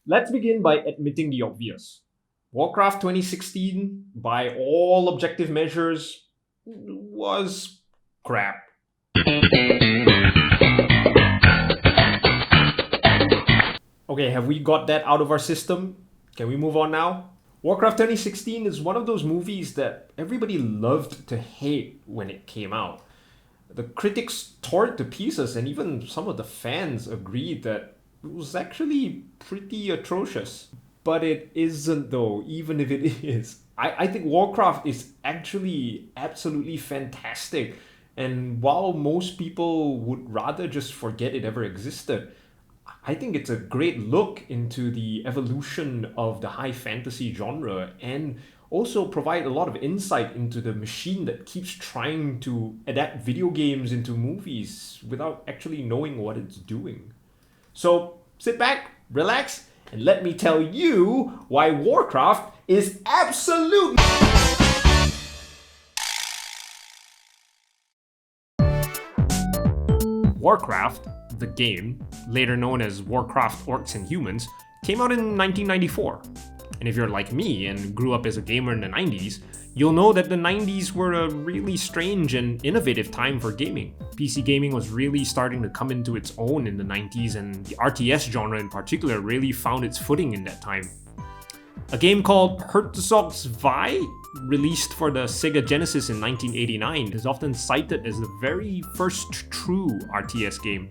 Let's begin by admitting the obvious. Warcraft 2016, by all objective measures, was crap. Okay, have we got that out of our system? Can we move on now? Warcraft 2016 is one of those movies that everybody loved to hate when it came out. The critics tore it to pieces, and even some of the fans agreed that it was actually pretty atrocious. But it isn't, though, even if it is. I think Warcraft is actually absolutely fantastic. And while most people would rather just forget it ever existed, I think it's a great look into the evolution of the high fantasy genre and also provide a lot of insight into the machine that keeps trying to adapt video games into movies without actually knowing what it's doing. So sit back, relax, and let me tell you why Warcraft is absolute. Warcraft, the game, later known as Warcraft Orcs and Humans, came out in 1994. And if you're like me and grew up as a gamer in the 90s, you'll know that the 90s were a really strange and innovative time for gaming. PC gaming was really starting to come into its own in the 90s, and the RTS genre in particular really found its footing in that time. A game called Herzog II, released for the Sega Genesis in 1989, is often cited as the very first true RTS game.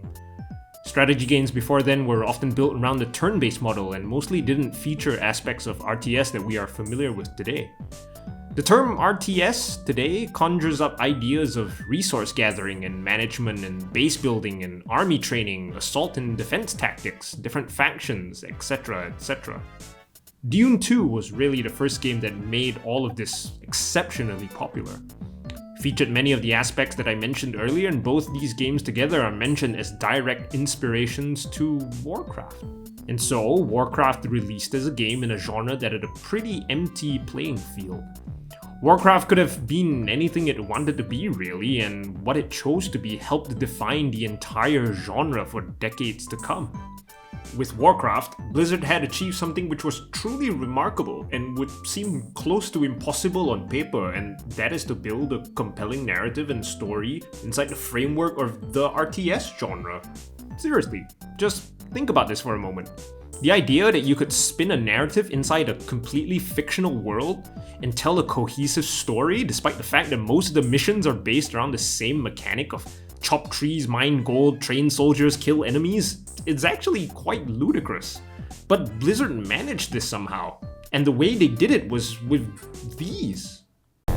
Strategy games before then were often built around the turn-based model and mostly didn't feature aspects of RTS that we are familiar with today. The term RTS today conjures up ideas of resource gathering and management and base building and army training, assault and defense tactics, different factions, etc., etc. Dune 2 was really the first game that made all of this exceptionally popular. Featured many of the aspects that I mentioned earlier, and both these games together are mentioned as direct inspirations to Warcraft. And so, Warcraft released as a game in a genre that had a pretty empty playing field. Warcraft could have been anything it wanted to be, really, and what it chose to be helped define the entire genre for decades to come. With Warcraft, Blizzard had achieved something which was truly remarkable and would seem close to impossible on paper, and that is to build a compelling narrative and story inside the framework of the RTS genre. Seriously, just think about this for a moment. The idea that you could spin a narrative inside a completely fictional world and tell a cohesive story despite the fact that most of the missions are based around the same mechanic of chop trees, mine gold, train soldiers, kill enemies, it's actually quite ludicrous. But Blizzard managed this somehow, and the way they did it was with these.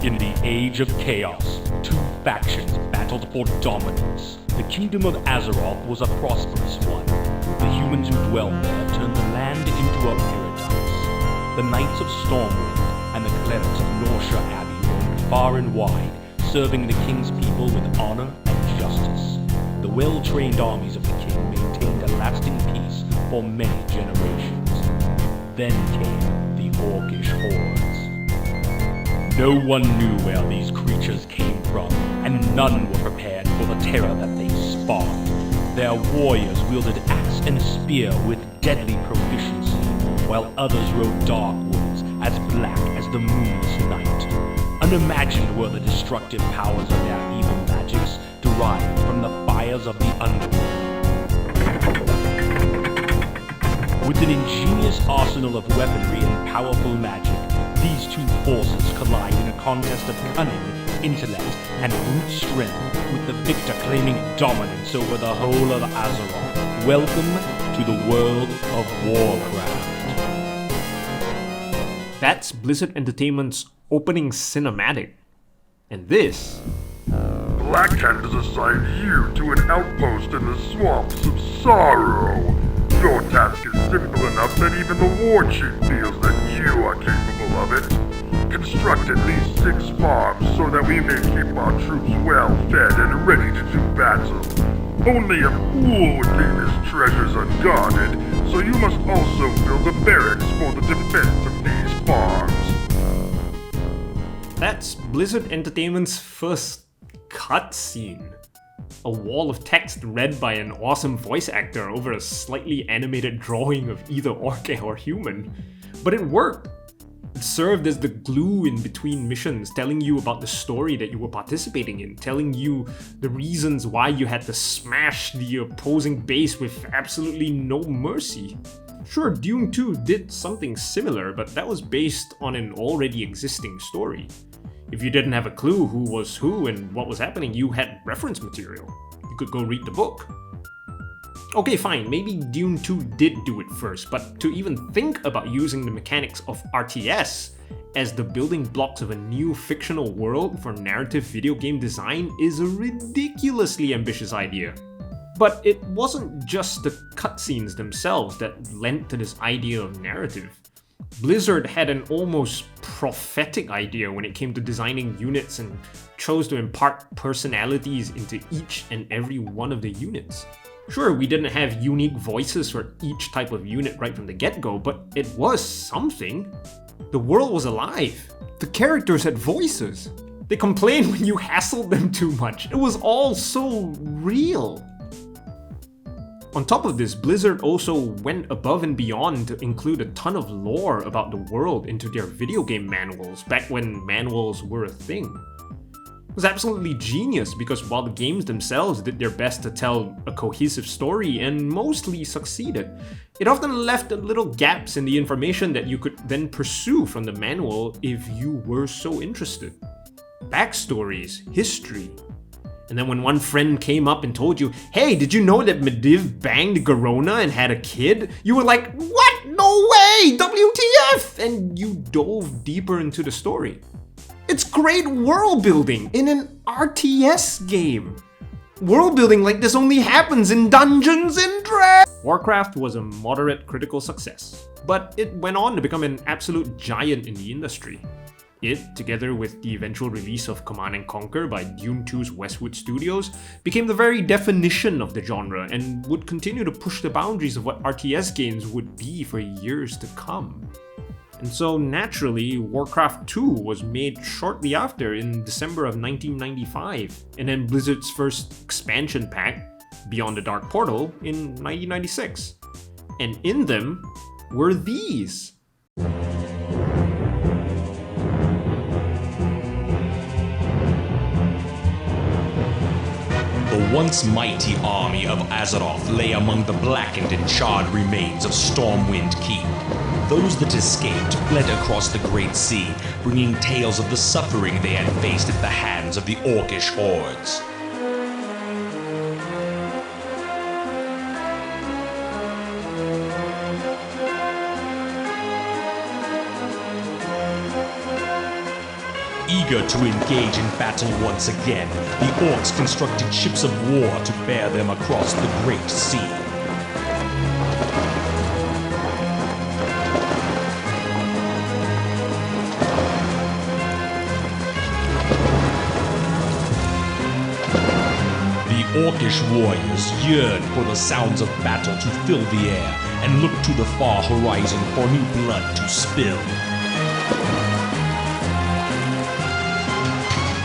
In the Age of Chaos, two factions battled for dominance. The kingdom of Azeroth was a prosperous one. The humans who dwelled there turned the land into a paradise. The Knights of Stormwind and the clerics of Norsha Abbey roamed far and wide, serving the king's people with honor and justice. The well-trained armies of the king maintained a lasting peace for many generations. Then came the Orcish hordes. No one knew where these creatures came from, and none were prepared for the terror that they spawned. Their warriors wielded axe and spear with deadly proficiency, while others rode dark wolves as black as the moonless night. Unimagined were the destructive powers of their evil magics derived from the fires of the underworld. With an ingenious arsenal of weaponry and powerful magic, these two forces collide in a contest of cunning, intellect, and brute strength, with the victor claiming dominance over the whole of Azeroth. Welcome to the world of Warcraft. That's Blizzard Entertainment's opening cinematic. And this... Black Cat has assigned you to an outpost in the swamps of sorrow. Your task is simple enough that even the war chief feels that you are capable of it. Construct at least 6 farms so that we may keep our troops well fed and ready to do battle. Only a fool would leave his treasures unguarded, so you must also build a barracks for the defense of these farms. That's Blizzard Entertainment's first cutscene. A wall of text read by an awesome voice actor over a slightly animated drawing of either orc or human. But it worked. It served as the glue in between missions, telling you about the story that you were participating in, telling you the reasons why you had to smash the opposing base with absolutely no mercy. Sure, Dune 2 did something similar, but that was based on an already existing story. If you didn't have a clue who was who and what was happening, you had reference material. You could go read the book. Okay, fine, maybe Dune 2 did do it first, but to even think about using the mechanics of RTS as the building blocks of a new fictional world for narrative video game design is a ridiculously ambitious idea. But it wasn't just the cutscenes themselves that lent to this idea of narrative. Blizzard had an almost prophetic idea when it came to designing units and chose to impart personalities into each and every one of the units. Sure, we didn't have unique voices for each type of unit right from the get-go, but it was something. The world was alive. The characters had voices. They complained when you hassled them too much. It was all so real. On top of this, Blizzard also went above and beyond to include a ton of lore about the world into their video game manuals, back when manuals were a thing. It was absolutely genius because while the games themselves did their best to tell a cohesive story and mostly succeeded, it often left little gaps in the information that you could then pursue from the manual if you were so interested. Backstories, history. And then when one friend came up and told you, hey, did you know that Medivh banged Garona and had a kid? You were like, what? No way! WTF! And you dove deeper into the story. It's great world building in an RTS game. World building like this only happens in Dungeons and Dragons. Warcraft was a moderate critical success, but it went on to become an absolute giant in the industry. It, together with the eventual release of Command & Conquer by Dune 2's Westwood Studios, became the very definition of the genre and would continue to push the boundaries of what RTS games would be for years to come. And so naturally, Warcraft 2 was made shortly after in December of 1995, and then Blizzard's first expansion pack, Beyond the Dark Portal, in 1996. And in them were these. The once mighty army of Azeroth lay among the blackened and charred remains of Stormwind Keep. Those that escaped fled across the Great Sea, bringing tales of the suffering they had faced at the hands of the Orcish hordes. Eager to engage in battle once again, the Orcs constructed ships of war to bear them across the Great Sea. The Orcish warriors yearned for the sounds of battle to fill the air and looked to the far horizon for new blood to spill.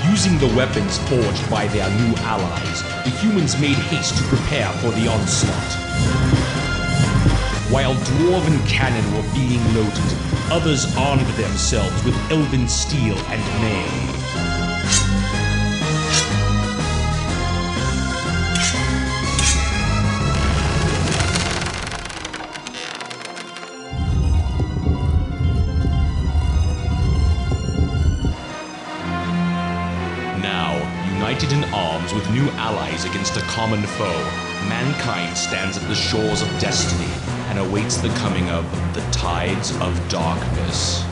Using the weapons forged by their new allies, the humans made haste to prepare for the onslaught. While dwarven cannon were being loaded, others armed themselves with elven steel and mail. United in arms with new allies against a common foe, mankind stands at the shores of destiny and awaits the coming of the Tides of Darkness.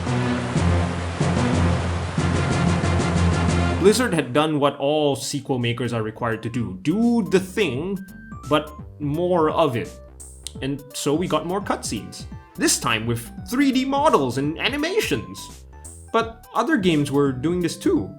Blizzard had done what all sequel makers are required to do. Do the thing, but more of it. And so we got more cutscenes. This time with 3D models and animations. But other games were doing this too.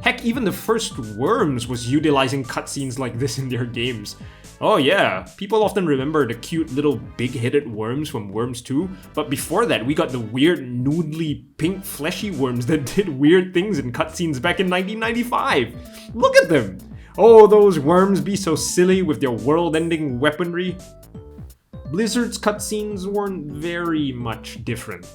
Heck, even the first Worms was utilizing cutscenes like this in their games. Oh yeah, people often remember the cute little big-headed worms from Worms 2, but before that we got the weird noodly pink fleshy worms that did weird things in cutscenes back in 1995. Look at them! Oh, those worms be so silly with their world-ending weaponry. Blizzard's cutscenes weren't very much different.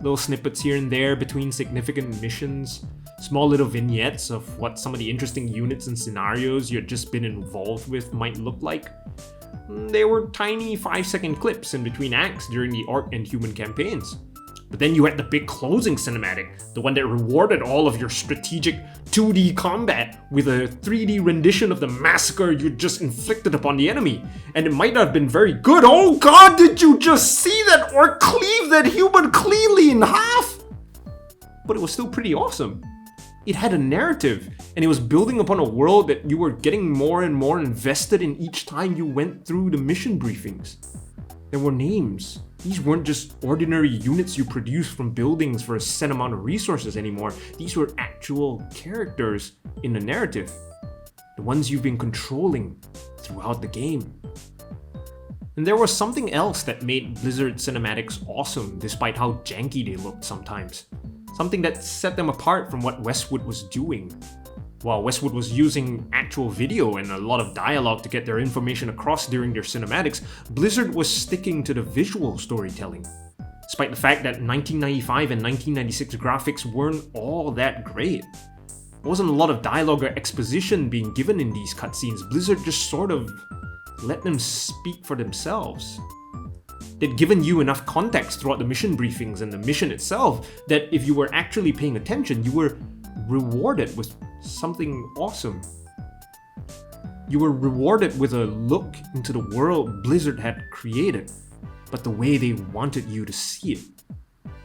Little snippets here and there between significant missions, small little vignettes of what some of the interesting units and scenarios you had just been involved with might look like. They were tiny 5-second clips in between acts during the Orc and Human campaigns. But then you had the big closing cinematic, the one that rewarded all of your strategic 2D combat with a 3D rendition of the massacre you just inflicted upon the enemy. And it might not have been very good. Oh god, did you just see that Orc cleave that human cleanly in half? But it was still pretty awesome. It had a narrative, and it was building upon a world that you were getting more and more invested in each time you went through the mission briefings. There were names. These weren't just ordinary units you produced from buildings for a set amount of resources anymore. These were actual characters in the narrative. The ones you've been controlling throughout the game. And there was something else that made Blizzard cinematics awesome, despite how janky they looked sometimes. Something that set them apart from what Westwood was doing. While Westwood was using actual video and a lot of dialogue to get their information across during their cinematics, Blizzard was sticking to the visual storytelling. Despite the fact that 1995 and 1996 graphics weren't all that great. There wasn't a lot of dialogue or exposition being given in these cutscenes. Blizzard just sort of let them speak for themselves. They'd given you enough context throughout the mission briefings and the mission itself that if you were actually paying attention, you were rewarded with something awesome. You were rewarded with a look into the world Blizzard had created, but the way they wanted you to see it.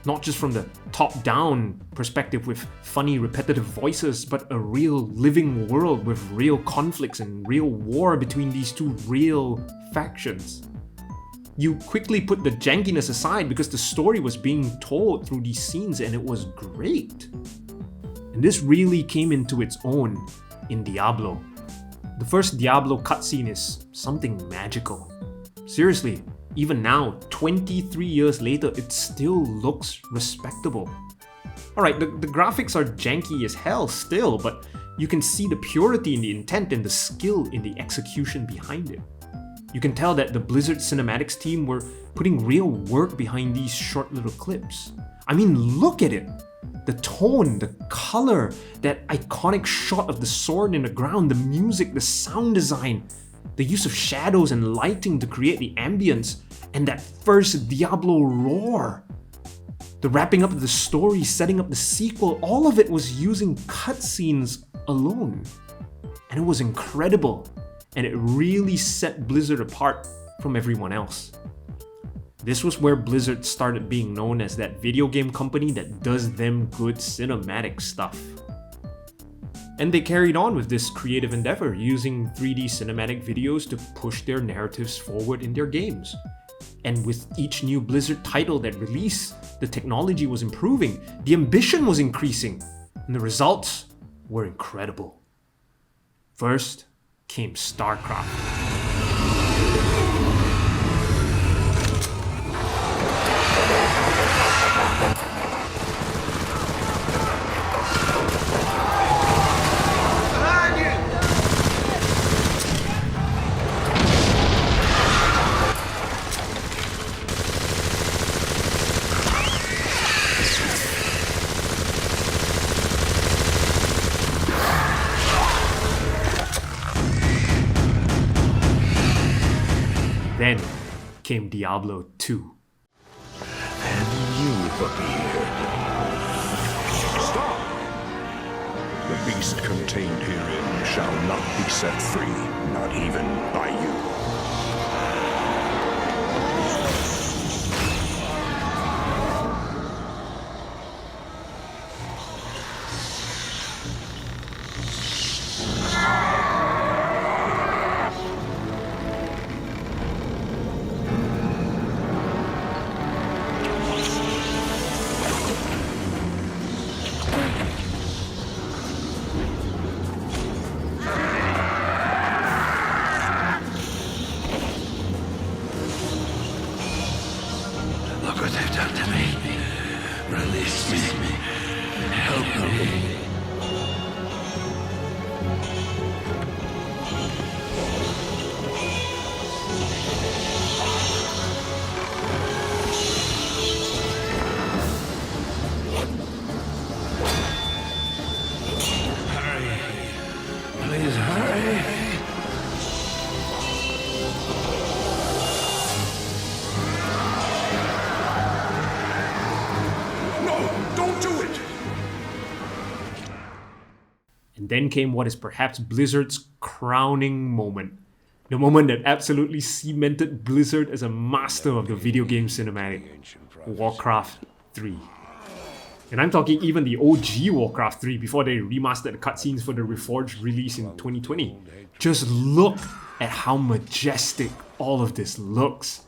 Not just from the top-down perspective with funny repetitive voices, but a real living world with real conflicts and real war between these two real factions. You quickly put the jankiness aside because the story was being told through these scenes and it was great. And this really came into its own in Diablo. The first Diablo cutscene is something magical. Seriously, even now, 23 years later, it still looks respectable. Alright, the graphics are janky as hell still, but you can see the purity in the intent and the skill in the execution behind it. You can tell that the Blizzard cinematics team were putting real work behind these short little clips. I mean, look at it! The tone, the color, that iconic shot of the sword in the ground, the music, the sound design, the use of shadows and lighting to create the ambience, and that first Diablo roar. The wrapping up of the story, setting up the sequel, all of it was using cutscenes alone. And it was incredible, and it really set Blizzard apart from everyone else. This was where Blizzard started being known as that video game company that does them good cinematic stuff. And they carried on with this creative endeavor, using 3D cinematic videos to push their narratives forward in their games. And with each new Blizzard title that released, the technology was improving, the ambition was increasing, and the results were incredible. First came StarCraft. Then came Diablo 2. And you've appeared. Stop! The beast contained herein shall not be set free, not even by you. then came what is perhaps Blizzard's crowning moment. The moment that absolutely cemented Blizzard as a master of the video game cinematic. Warcraft 3. And I'm talking even the OG Warcraft 3 before they remastered the cutscenes for the Reforged release in 2020. Just look at how majestic all of this looks.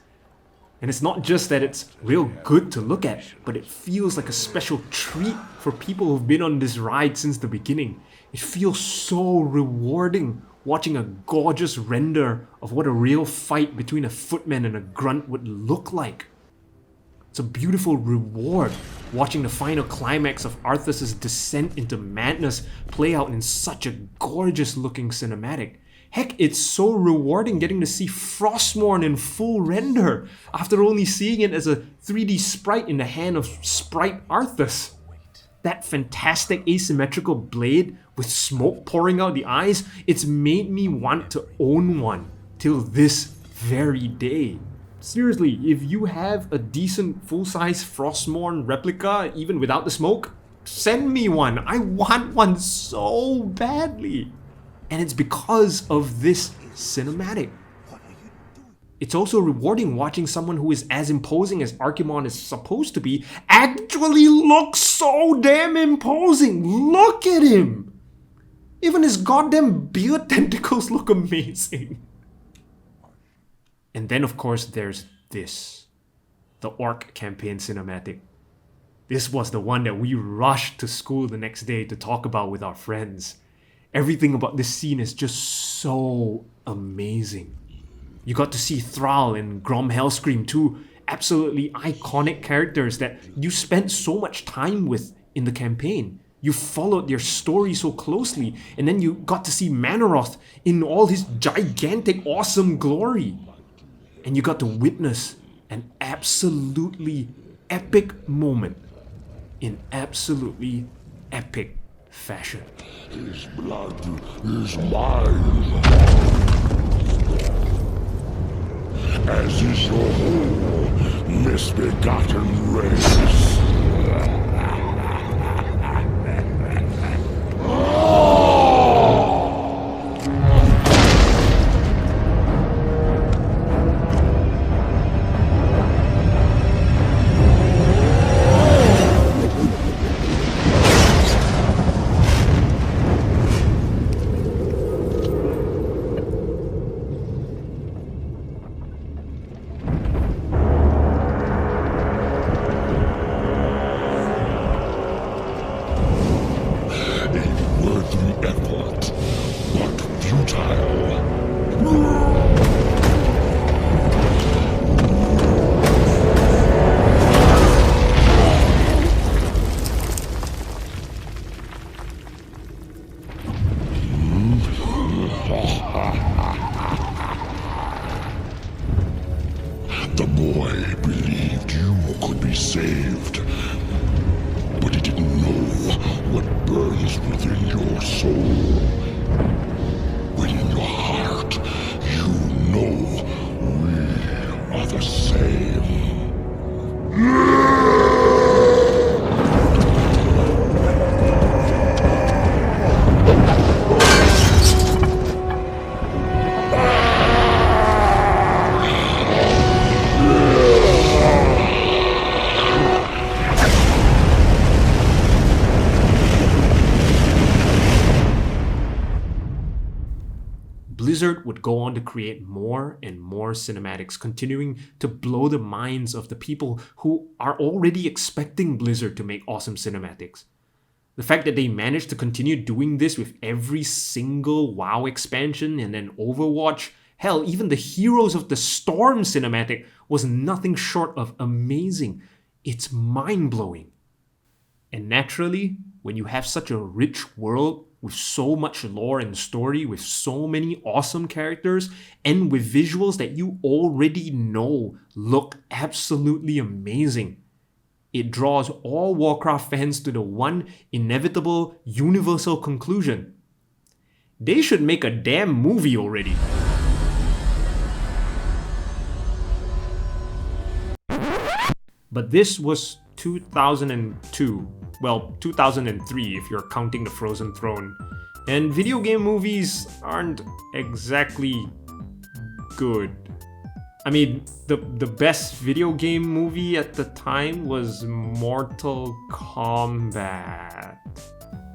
And it's not just that it's real good to look at, but it feels like a special treat for people who've been on this ride since the beginning. It feels so rewarding watching a gorgeous render of what a real fight between a footman and a grunt would look like. It's a beautiful reward watching the final climax of Arthas' descent into madness play out in such a gorgeous looking cinematic. Heck, it's so rewarding getting to see Frostmourne in full render after only seeing it as a 3D sprite in the hand of Sprite Arthas. That fantastic asymmetrical blade with smoke pouring out the eyes, it's made me want to own one till this very day. Seriously, if you have a decent full-size Frostmourne replica, even without the smoke, send me one. I want one so badly. And it's because of this cinematic. It's also rewarding watching someone who is as imposing as Archimonde is supposed to be actually look so damn imposing. Look at him! Even his goddamn beard tentacles look amazing. And then of course there's this. The Orc campaign cinematic. This was the one that we rushed to school the next day to talk about with our friends. Everything about this scene is just so amazing. You got to see Thrall and Grom Hellscream, two absolutely iconic characters that you spent so much time with in the campaign. You followed their story so closely, and then you got to see Manoroth in all his gigantic, awesome glory. And you got to witness an absolutely epic moment in absolutely epic fashion. His blood is mine. As is your whole misbegotten race. The boy believed you could be saved, but he didn't know what burns within your soul. Within your heart, you know we are the same. Blizzard would go on to create more and more cinematics, continuing to blow the minds of the people who are already expecting Blizzard to make awesome cinematics. The fact that they managed to continue doing this with every single WoW expansion and then Overwatch, hell, even the Heroes of the Storm cinematic was nothing short of amazing. It's mind-blowing. And naturally, when you have such a rich world with so much lore and story, with so many awesome characters, and with visuals that you already know look absolutely amazing, it draws all Warcraft fans to the one inevitable universal conclusion. They should make a damn movie already. But this was 2002. Well, 2003 if you're counting the Frozen Throne. And video game movies aren't exactly good. I mean, the best video game movie at the time was Mortal Kombat.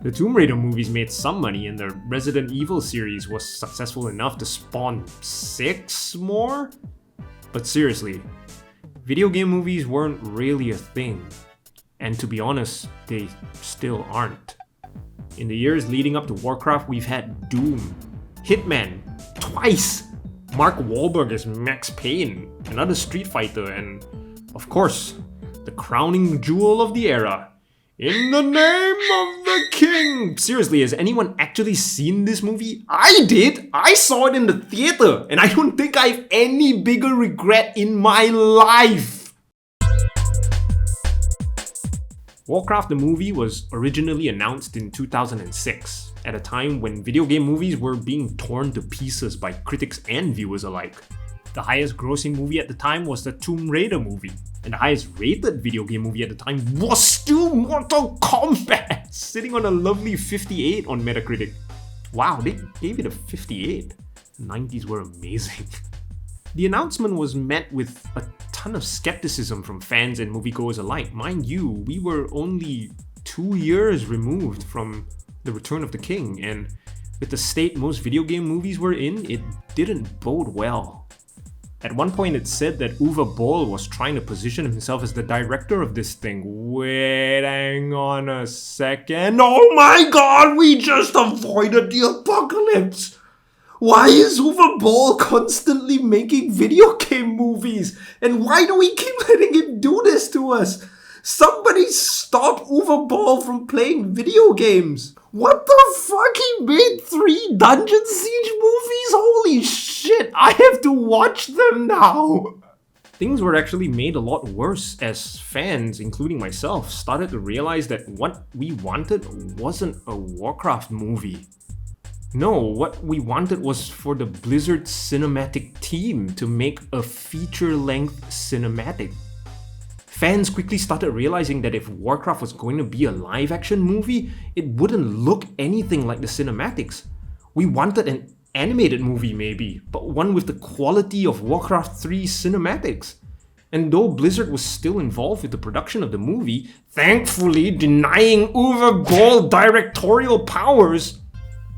The Tomb Raider movies made some money, and the Resident Evil series was successful enough to spawn 6 more? But seriously, video game movies weren't really a thing. And to be honest, they still aren't. In the years leading up to Warcraft, we've had Doom, Hitman, twice, Mark Wahlberg as Max Payne, another Street Fighter, and of course, the crowning jewel of the era, In the Name of the King! Seriously, has anyone actually seen this movie? I did! I saw it in the theater, and I don't think I have any bigger regret in my life! Warcraft the movie was originally announced in 2006, at a time when video game movies were being torn to pieces by critics and viewers alike. The highest grossing movie at the time was the Tomb Raider movie, and the highest rated video game movie at the time was still Mortal Kombat, sitting on a lovely 58 on Metacritic. Wow, they gave it a 58. The 90s were amazing. The announcement was met with a ton of skepticism from fans and moviegoers alike. Mind you, we were only 2 years removed from the Return of the King, and with the state most video game movies were in, it didn't bode well. At one point it said that Uwe Boll was trying to position himself as the director of this thing. Wait, hang on a second. Oh my god, we just avoided the apocalypse! Why is Uwe Boll constantly making video game movies? And why do we keep letting him do this to us? Somebody stop Uwe Boll from playing video games! What the fuck? He made 3 Dungeon Siege movies? Holy shit, I have to watch them now! Things were actually made a lot worse as fans, including myself, started to realize that what we wanted wasn't a Warcraft movie. No, what we wanted was for the Blizzard cinematic team to make a feature-length cinematic. Fans quickly started realizing that if Warcraft was going to be a live-action movie, it wouldn't look anything like the cinematics. We wanted an animated movie maybe, but one with the quality of Warcraft 3 cinematics. And though Blizzard was still involved with the production of the movie, thankfully denying Uwe Boll directorial powers,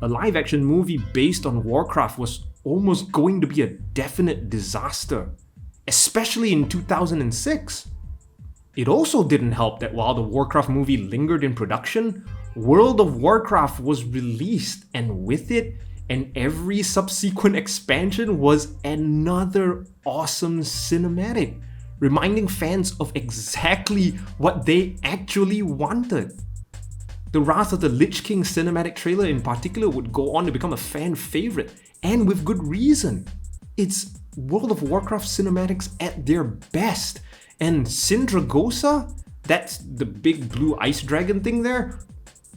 a live-action movie based on Warcraft was almost going to be a definite disaster, especially in 2006. It also didn't help that while the Warcraft movie lingered in production, World of Warcraft was released, and with it, and every subsequent expansion was another awesome cinematic, reminding fans of exactly what they actually wanted. The Wrath of the Lich King cinematic trailer in particular would go on to become a fan favorite, and with good reason. It's World of Warcraft cinematics at their best. And Sindragosa, that's the big blue ice dragon thing there,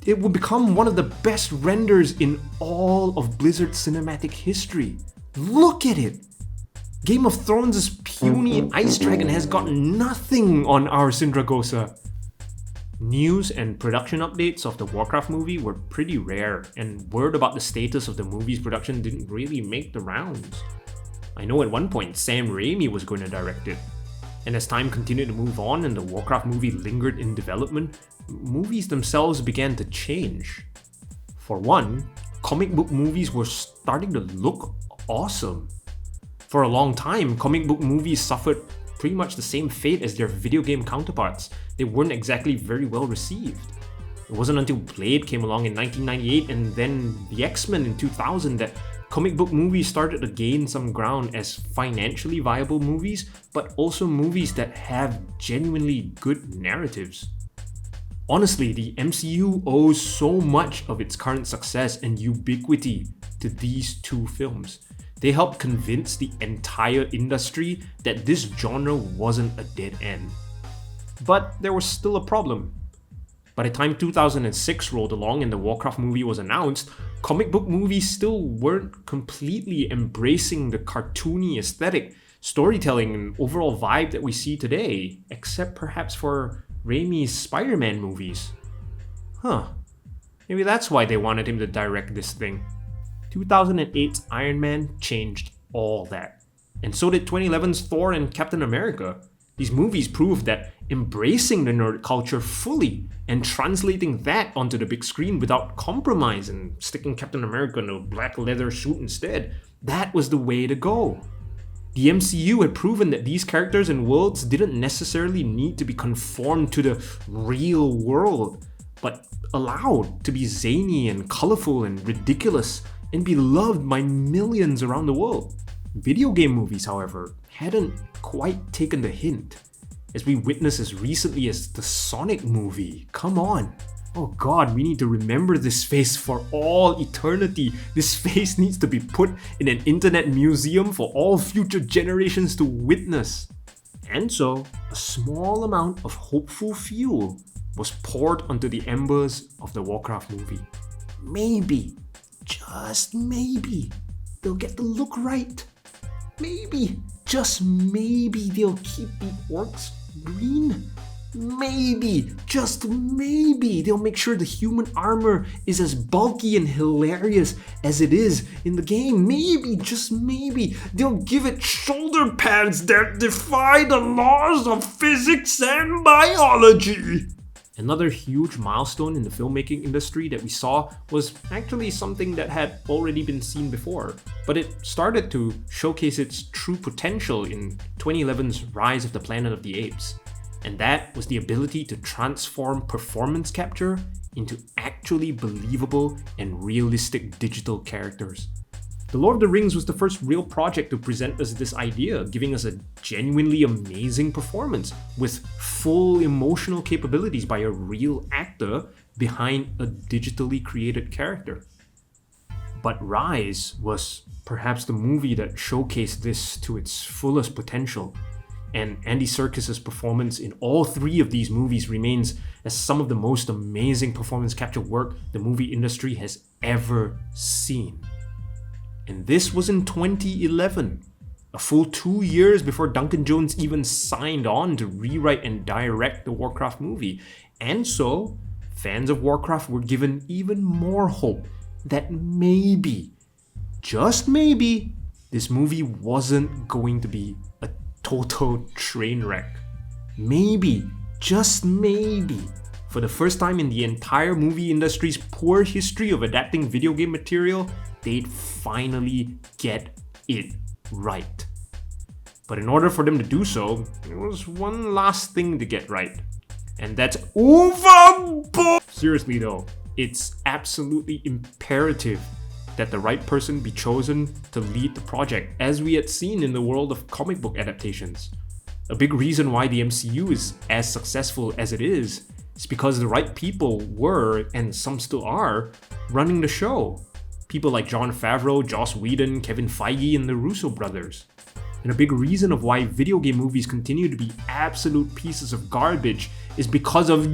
it would become one of the best renders in all of Blizzard cinematic history. Look at it! Game of Thrones' puny ice dragon has got nothing on our Sindragosa. News and production updates of the Warcraft movie were pretty rare, and word about the status of the movie's production didn't really make the rounds. I know at one point Sam Raimi was going to direct it. And as time continued to move on and the Warcraft movie lingered in development, movies themselves began to change. For one, comic book movies were starting to look awesome. For a long time, comic book movies suffered pretty much the same fate as their video game counterparts. They weren't exactly very well received. It wasn't until Blade came along in 1998 and then the X-Men in 2000 that comic book movies started to gain some ground as financially viable movies, but also movies that have genuinely good narratives. Honestly, the MCU owes so much of its current success and ubiquity to these 2 films. They helped convince the entire industry that this genre wasn't a dead end. But there was still a problem. By the time 2006 rolled along and the Warcraft movie was announced, comic book movies still weren't completely embracing the cartoony aesthetic, storytelling, and overall vibe that we see today, except perhaps for Raimi's Spider-Man movies. Maybe that's why they wanted him to direct this thing. 2008's Iron Man changed all that. And so did 2011's Thor and Captain America. These movies proved that embracing the nerd culture fully and translating that onto the big screen without compromise and sticking Captain America in a black leather suit instead, that was the way to go. The MCU had proven that these characters and worlds didn't necessarily need to be conformed to the real world, but allowed to be zany and colorful and ridiculous and be loved by millions around the world. Video game movies, however, hadn't quite taken the hint, as we witnessed as recently as the Sonic movie. Come on. Oh god, we need to remember this face for all eternity. This face needs to be put in an internet museum for all future generations to witness. And so, a small amount of hopeful fuel was poured onto the embers of the Warcraft movie. Maybe, just maybe, they'll get the look right. Maybe, just maybe, they'll keep the orcs green. Maybe, just maybe, they'll make sure the human armor is as bulky and hilarious as it is in the game. Maybe, just maybe, they'll give it shoulder pads that defy the laws of physics and biology. Another huge milestone in the filmmaking industry that we saw was actually something that had already been seen before, but it started to showcase its true potential in 2011's Rise of the Planet of the Apes. And that was the ability to transform performance capture into actually believable and realistic digital characters. The Lord of the Rings was the first real project to present us this idea, giving us a genuinely amazing performance with full emotional capabilities by a real actor behind a digitally created character. But Rise was perhaps the movie that showcased this to its fullest potential. And Andy Serkis's performance in all three of these movies remains as some of the most amazing performance capture work the movie industry has ever seen. And this was in 2011, a full 2 years before Duncan Jones even signed on to rewrite and direct the Warcraft movie. And so, fans of Warcraft were given even more hope that maybe, just maybe, this movie wasn't going to be a total train wreck. Maybe, just maybe, for the first time in the entire movie industry's poor history of adapting video game material, they'd finally get it right. But in order for them to do so, there was one last thing to get right. And that's overboard! Seriously though, it's absolutely imperative that the right person be chosen to lead the project, as we had seen in the world of comic book adaptations. A big reason why the MCU is as successful as it is because the right people were, and some still are, running the show. People like Jon Favreau, Joss Whedon, Kevin Feige, and the Russo brothers. And a big reason of why video game movies continue to be absolute pieces of garbage is because of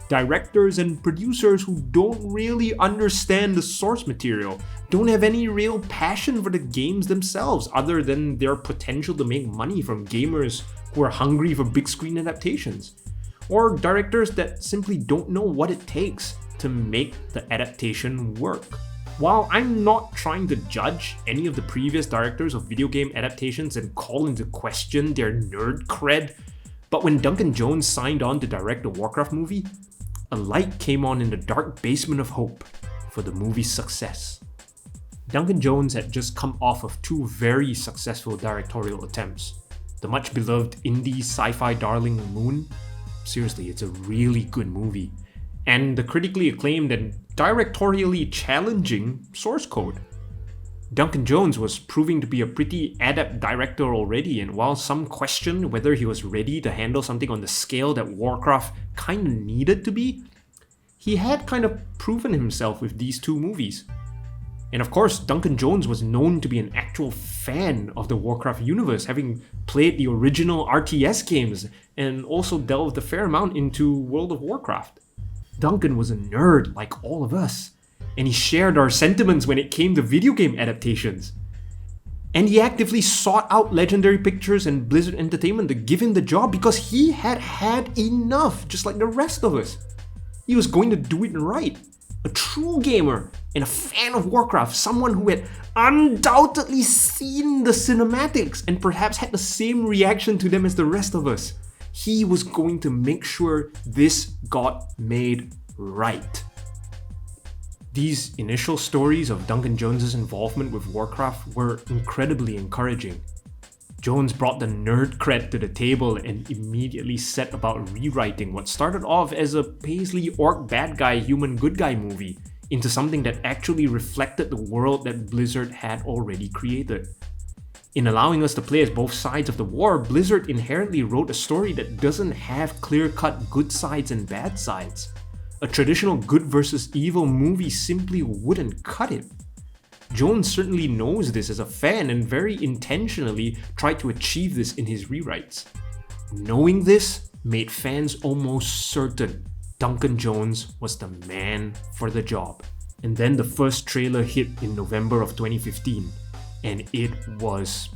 directors and producers who don't really understand the source material, don't have any real passion for the games themselves other than their potential to make money from gamers who are hungry for big screen adaptations. Or directors that simply don't know what it takes to make the adaptation work. While I'm not trying to judge any of the previous directors of video game adaptations and call into question their nerd cred, but when Duncan Jones signed on to direct the Warcraft movie, a light came on in the dark basement of hope for the movie's success. Duncan Jones had just come off of two very successful directorial attempts. The much beloved indie sci-fi darling Moon, seriously, it's a really good movie, and the critically acclaimed and directorially challenging Source Code. Duncan Jones was proving to be a pretty adept director already, and while some questioned whether he was ready to handle something on the scale that Warcraft kinda needed to be, he had kind of proven himself with these two movies. And of course, Duncan Jones was known to be an actual fan of the Warcraft universe, having played the original RTS games and also delved a fair amount into World of Warcraft. Duncan was a nerd like all of us, and he shared our sentiments when it came to video game adaptations. And he actively sought out Legendary Pictures and Blizzard Entertainment to give him the job because he had had enough, just like the rest of us. He was going to do it right. a true gamer and a fan of Warcraft, someone who had undoubtedly seen the cinematics and perhaps had the same reaction to them as the rest of us. He was going to make sure this got made right. These initial stories of Duncan Jones's involvement with Warcraft were incredibly encouraging. Jones brought the nerd cred to the table and immediately set about rewriting what started off as a paisley orc bad guy, human good guy movie into something that actually reflected the world that Blizzard had already created. In allowing us to play as both sides of the war, Blizzard inherently wrote a story that doesn't have clear-cut good sides and bad sides. A traditional good versus evil movie simply wouldn't cut it. Jones certainly knows this as a fan and very intentionally tried to achieve this in his rewrites. Knowing this made fans almost certain Duncan Jones was the man for the job. And then the first trailer hit in November of 2015, and it was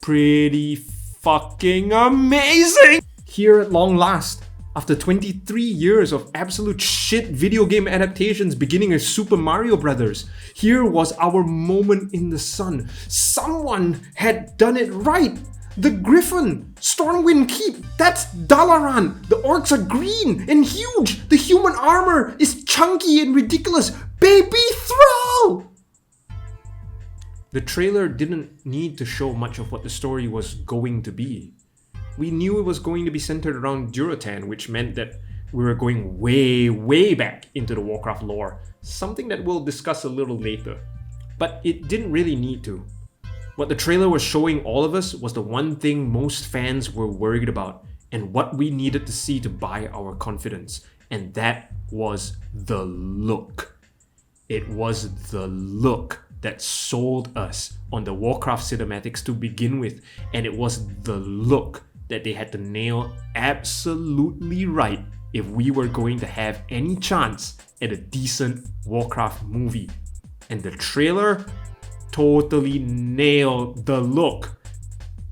pretty fucking amazing! Here at long last, after 23 years of absolute shit video game adaptations beginning as Super Mario Bros., here was our moment in the sun. Someone had done it right! The Griffin! Stormwind Keep! That's Dalaran! The orcs are green and huge! The human armor is chunky and ridiculous! Baby Thrall! The trailer didn't need to show much of what the story was going to be. We knew it was going to be centered around Durotan, which meant that we were going way back into the Warcraft lore, something that we'll discuss a little later. But it didn't really need to. What the trailer was showing all of us was the one thing most fans were worried about, and what we needed to see to buy our confidence, and that was the look. It was the look that sold us on the Warcraft cinematics to begin with, and it was the look that they had to nail absolutely right if we were going to have any chance at a decent Warcraft movie. And the trailer totally nailed the look.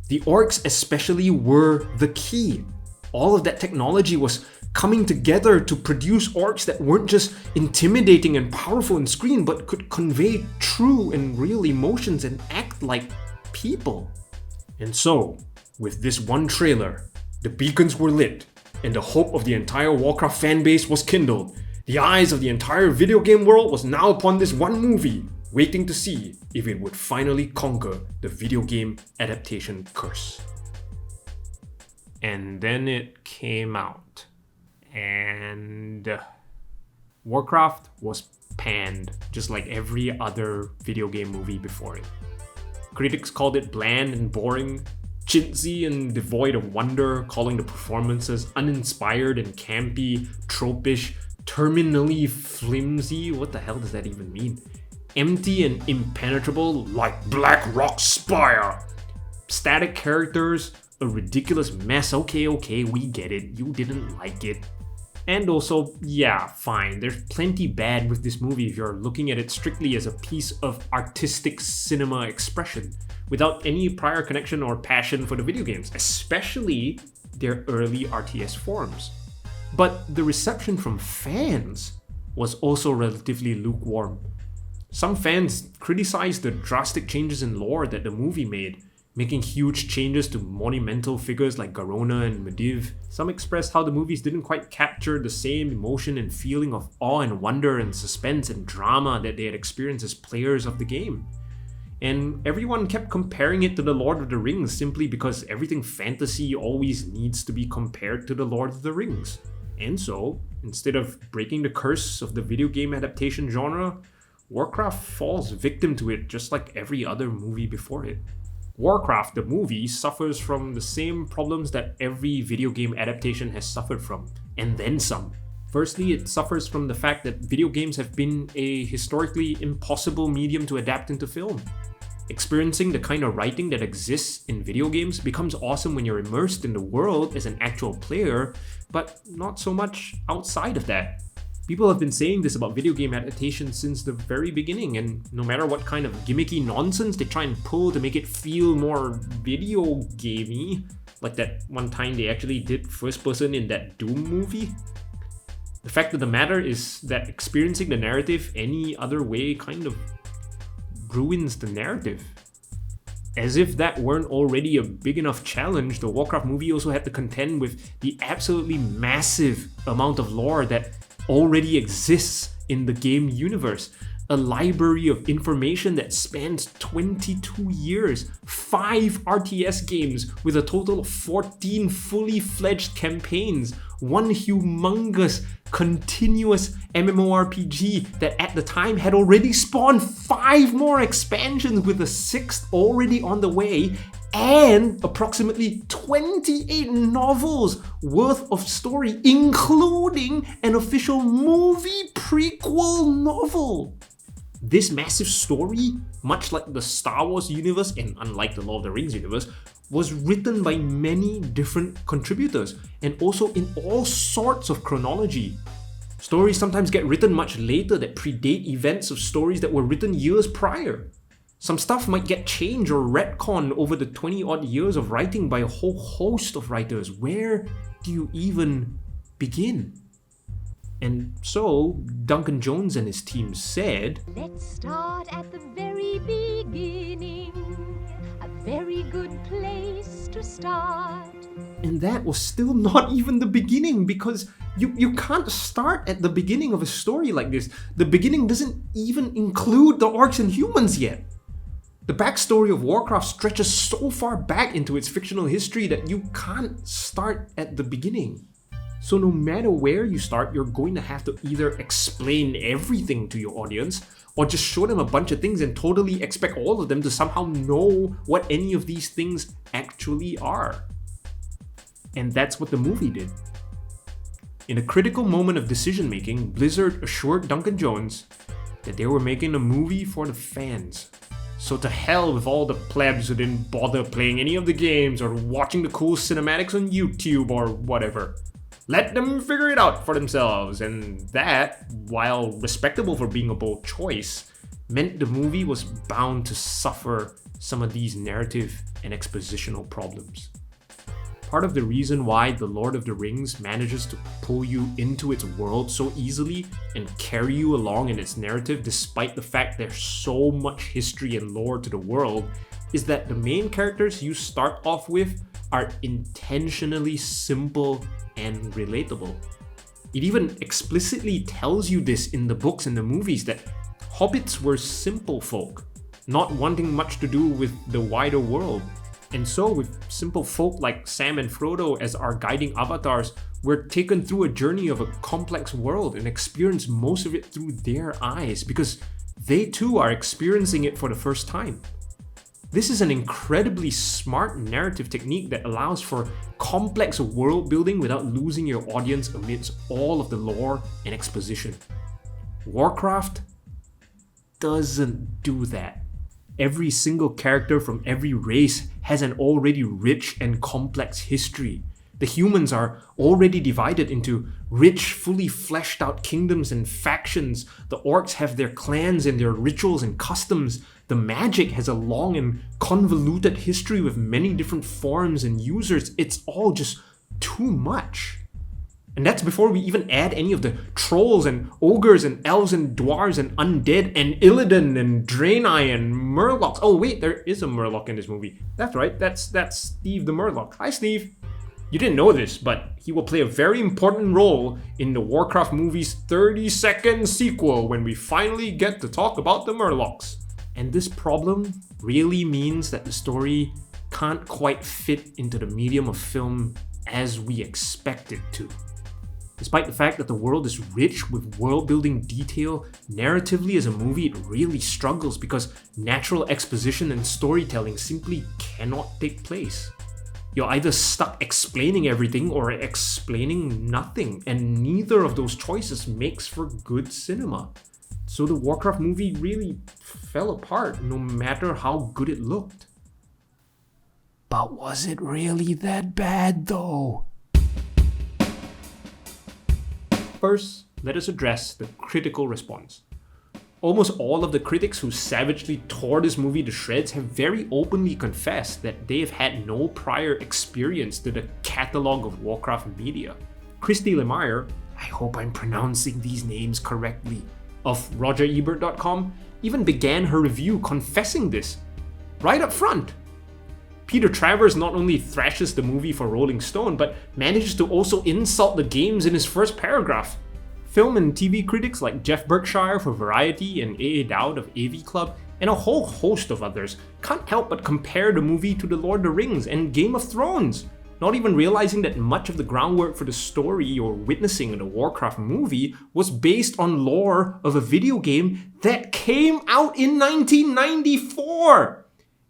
The orcs especially were the key. All of that technology was coming together to produce orcs that weren't just intimidating and powerful on screen, but could convey true and real emotions and act like people. And so, with this one trailer, the beacons were lit, and the hope of the entire Warcraft fanbase was kindled. The eyes of the entire video game world was now upon this one movie, waiting to see if it would finally conquer the video game adaptation curse. And then it came out. And Warcraft was panned, just like every other video game movie before it. Critics called it bland and boring, chintzy and devoid of wonder, calling the performances uninspired and campy, tropish, terminally flimsy, what the hell does that even mean? Empty and impenetrable like Black Rock Spire. Static characters, a ridiculous mess. Okay, we get it. You didn't like it. And also, yeah, fine, there's plenty bad with this movie if you're looking at it strictly as a piece of artistic cinema expression, without any prior connection or passion for the video games, especially their early RTS forms. But the reception from fans was also relatively lukewarm. Some fans criticized the drastic changes in lore that the movie made, making huge changes to monumental figures like Garona and Medivh. Some expressed how the movies didn't quite capture the same emotion and feeling of awe and wonder and suspense and drama that they had experienced as players of the game. And everyone kept comparing it to The Lord of the Rings simply because everything fantasy always needs to be compared to The Lord of the Rings. And so, instead of breaking the curse of the video game adaptation genre, Warcraft falls victim to it just like every other movie before it. Warcraft, the movie, suffers from the same problems that every video game adaptation has suffered from, and then some. Firstly, it suffers from the fact that video games have been a historically impossible medium to adapt into film. Experiencing the kind of writing that exists in video games becomes awesome when you're immersed in the world as an actual player, but not so much outside of that. People have been saying this about video game adaptations since the very beginning, and no matter what kind of gimmicky nonsense they try and pull to make it feel more video gamey, like that one time they actually did first person in that Doom movie, The fact of the matter is that experiencing the narrative any other way kind of ruins the narrative. As if that weren't already a big enough challenge, the Warcraft movie also had to contend with the absolutely massive amount of lore that already exists in the game universe. A library of information that spans 22 years, 5 RTS games with a total of 14 fully fledged campaigns, one humongous continuous MMORPG that at the time had already spawned 5 more expansions with a 6th already on the way, and approximately 28 novels worth of story, including an official movie prequel novel. This massive story, much like the Star Wars universe and unlike the Lord of the Rings universe, was written by many different contributors and also in all sorts of chronology. Stories sometimes get written much later that predate events of stories that were written years prior. Some stuff might get changed or retconned over the 20 odd years of writing by a whole host of writers. Where do you even begin? And so, Duncan Jones and his team said, "Let's start at the very beginning. A very good place to start." And that was still not even the beginning, because you can't start at the beginning of a story like this. The beginning doesn't even include the orcs and humans yet. The backstory of Warcraft stretches so far back into its fictional history that you can't start at the beginning. So no matter where you start, you're going to have to either explain everything to your audience or just show them a bunch of things and totally expect all of them to somehow know what any of these things actually are. And that's what the movie did. In a critical moment of decision making, Blizzard assured Duncan Jones that they were making a movie for the fans. So to hell with all the plebs who didn't bother playing any of the games or watching the cool cinematics on YouTube or whatever. Let them figure it out for themselves, and that, while respectable for being a bold choice, meant the movie was bound to suffer some of these narrative and expositional problems. Part of the reason why The Lord of the Rings manages to pull you into its world so easily and carry you along in its narrative despite the fact there's so much history and lore to the world is that the main characters you start off with are intentionally simple and relatable. It even explicitly tells you this in the books and the movies that hobbits were simple folk, not wanting much to do with the wider world. And so with simple folk like Sam and Frodo as our guiding avatars, we're taken through a journey of a complex world and experience most of it through their eyes because they too are experiencing it for the first time. This is an incredibly smart narrative technique that allows for complex world building without losing your audience amidst all of the lore and exposition. Warcraft doesn't do that. Every single character from every race has an already rich and complex history. The humans are already divided into rich, fully fleshed out kingdoms and factions. The orcs have their clans and their rituals and customs. The magic has a long and convoluted history with many different forms and users. It's all just too much. And that's before we even add any of the trolls and ogres and elves and dwarves and undead and Illidan and Draenei and Murlocs. Oh wait, there is a Murloc in this movie. That's right, that's Steve the Murloc. Hi Steve. You didn't know this, but he will play a very important role in the Warcraft movie's 30-second sequel when we finally get to talk about the Murlocs. And this problem really means that the story can't quite fit into the medium of film as we expect it to. Despite the fact that the world is rich with world-building detail, narratively as a movie it really struggles because natural exposition and storytelling simply cannot take place. You're either stuck explaining everything or explaining nothing, and neither of those choices makes for good cinema. So the Warcraft movie really fell apart no matter how good it looked. But was it really that bad though? First, let us address the critical response. Almost all of the critics who savagely tore this movie to shreds have very openly confessed that they have had no prior experience to the catalog of Warcraft media. Christy Lemire, I hope I'm pronouncing these names correctly, of RogerEbert.com even began her review confessing this, right up front. Peter Travers not only thrashes the movie for Rolling Stone, but manages to also insult the games in his first paragraph. Film and TV critics like Jeff Berkshire for Variety and A.A. Dowd of AV Club, and a whole host of others, can't help but compare the movie to The Lord of the Rings and Game of Thrones, not even realizing that much of the groundwork for the story you're witnessing in the Warcraft movie was based on lore of a video game that came out in 1994!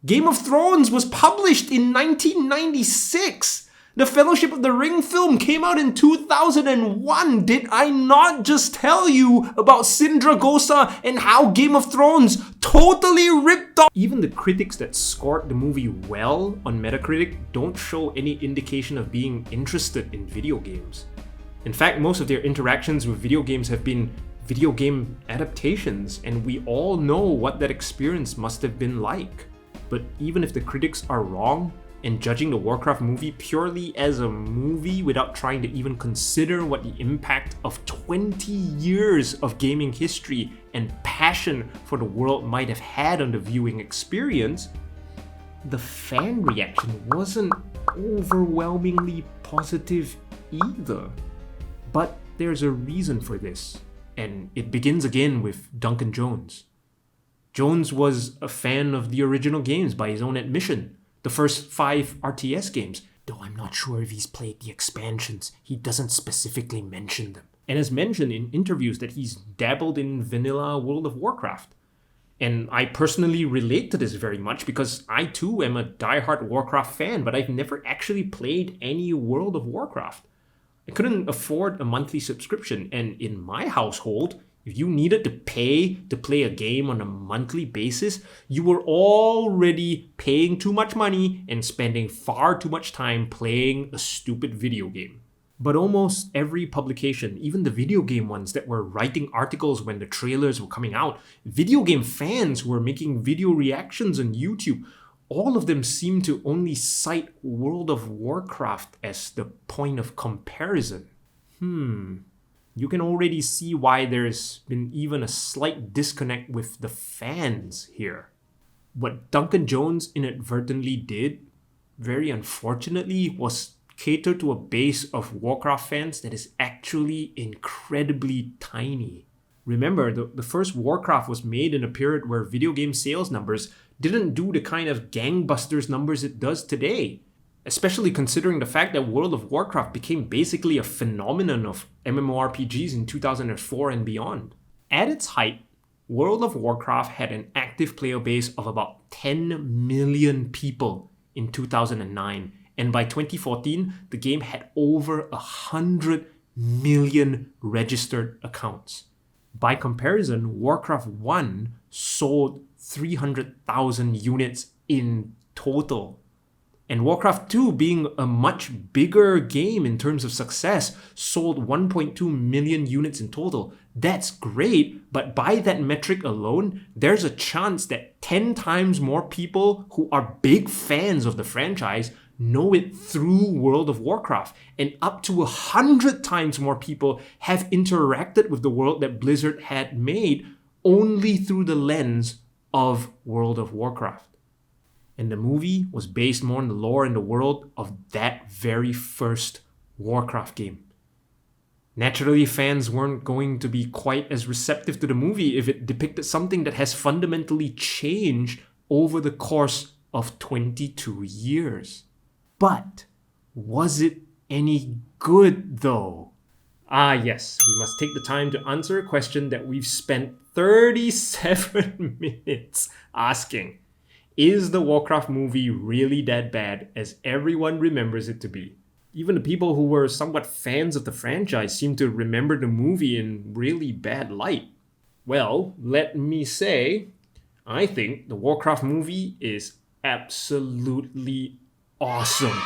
Game of Thrones was published in 1996! The Fellowship of the Ring film came out in 2001. Did I not just tell you about Sindragosa and how Game of Thrones totally ripped off? Even the critics that scored the movie well on Metacritic don't show any indication of being interested in video games. In fact, most of their interactions with video games have been video game adaptations, and we all know what that experience must have been like. But even if the critics are wrong, and judging the Warcraft movie purely as a movie without trying to even consider what the impact of 20 years of gaming history and passion for the world might have had on the viewing experience, the fan reaction wasn't overwhelmingly positive either. But there's a reason for this, and it begins again with Duncan Jones. Jones was a fan of the original games by his own admission. The first 5 RTS games, though I'm not sure if he's played the expansions. He doesn't specifically mention them. And has mentioned in interviews that he's dabbled in vanilla World of Warcraft. And I personally relate to this very much because I too am a diehard Warcraft fan, but I've never actually played any World of Warcraft. I couldn't afford a monthly subscription, and in my household, if you needed to pay to play a game on a monthly basis, you were already paying too much money and spending far too much time playing a stupid video game. But almost every publication, even the video game ones that were writing articles when the trailers were coming out, video game fans who were making video reactions on YouTube, all of them seem to only cite World of Warcraft as the point of comparison. You can already see why there's been even a slight disconnect with the fans here. What Duncan Jones inadvertently did, very unfortunately, was cater to a base of Warcraft fans that is actually incredibly tiny. Remember, the first Warcraft was made in a period where video game sales numbers didn't do the kind of gangbusters numbers it does today. Especially considering the fact that World of Warcraft became basically a phenomenon of MMORPGs in 2004 and beyond. At its height, World of Warcraft had an active player base of about 10 million people in 2009, and by 2014, the game had over 100 million registered accounts. By comparison, Warcraft 1 sold 300,000 units in total. And Warcraft 2, being a much bigger game in terms of success, sold 1.2 million units in total. That's great, but by that metric alone, there's a chance that 10 times more people who are big fans of the franchise know it through World of Warcraft, and up to 100 times more people have interacted with the world that Blizzard had made only through the lens of World of Warcraft. And the movie was based more on the lore and the world of that very first Warcraft game. Naturally, fans weren't going to be quite as receptive to the movie if it depicted something that has fundamentally changed over the course of 22 years. But was it any good though? Ah yes, we must take the time to answer a question that we've spent 37 minutes asking. Is the Warcraft movie really that bad as everyone remembers it to be? Even the people who were somewhat fans of the franchise seem to remember the movie in really bad light. Well, let me say, I think the Warcraft movie is absolutely awesome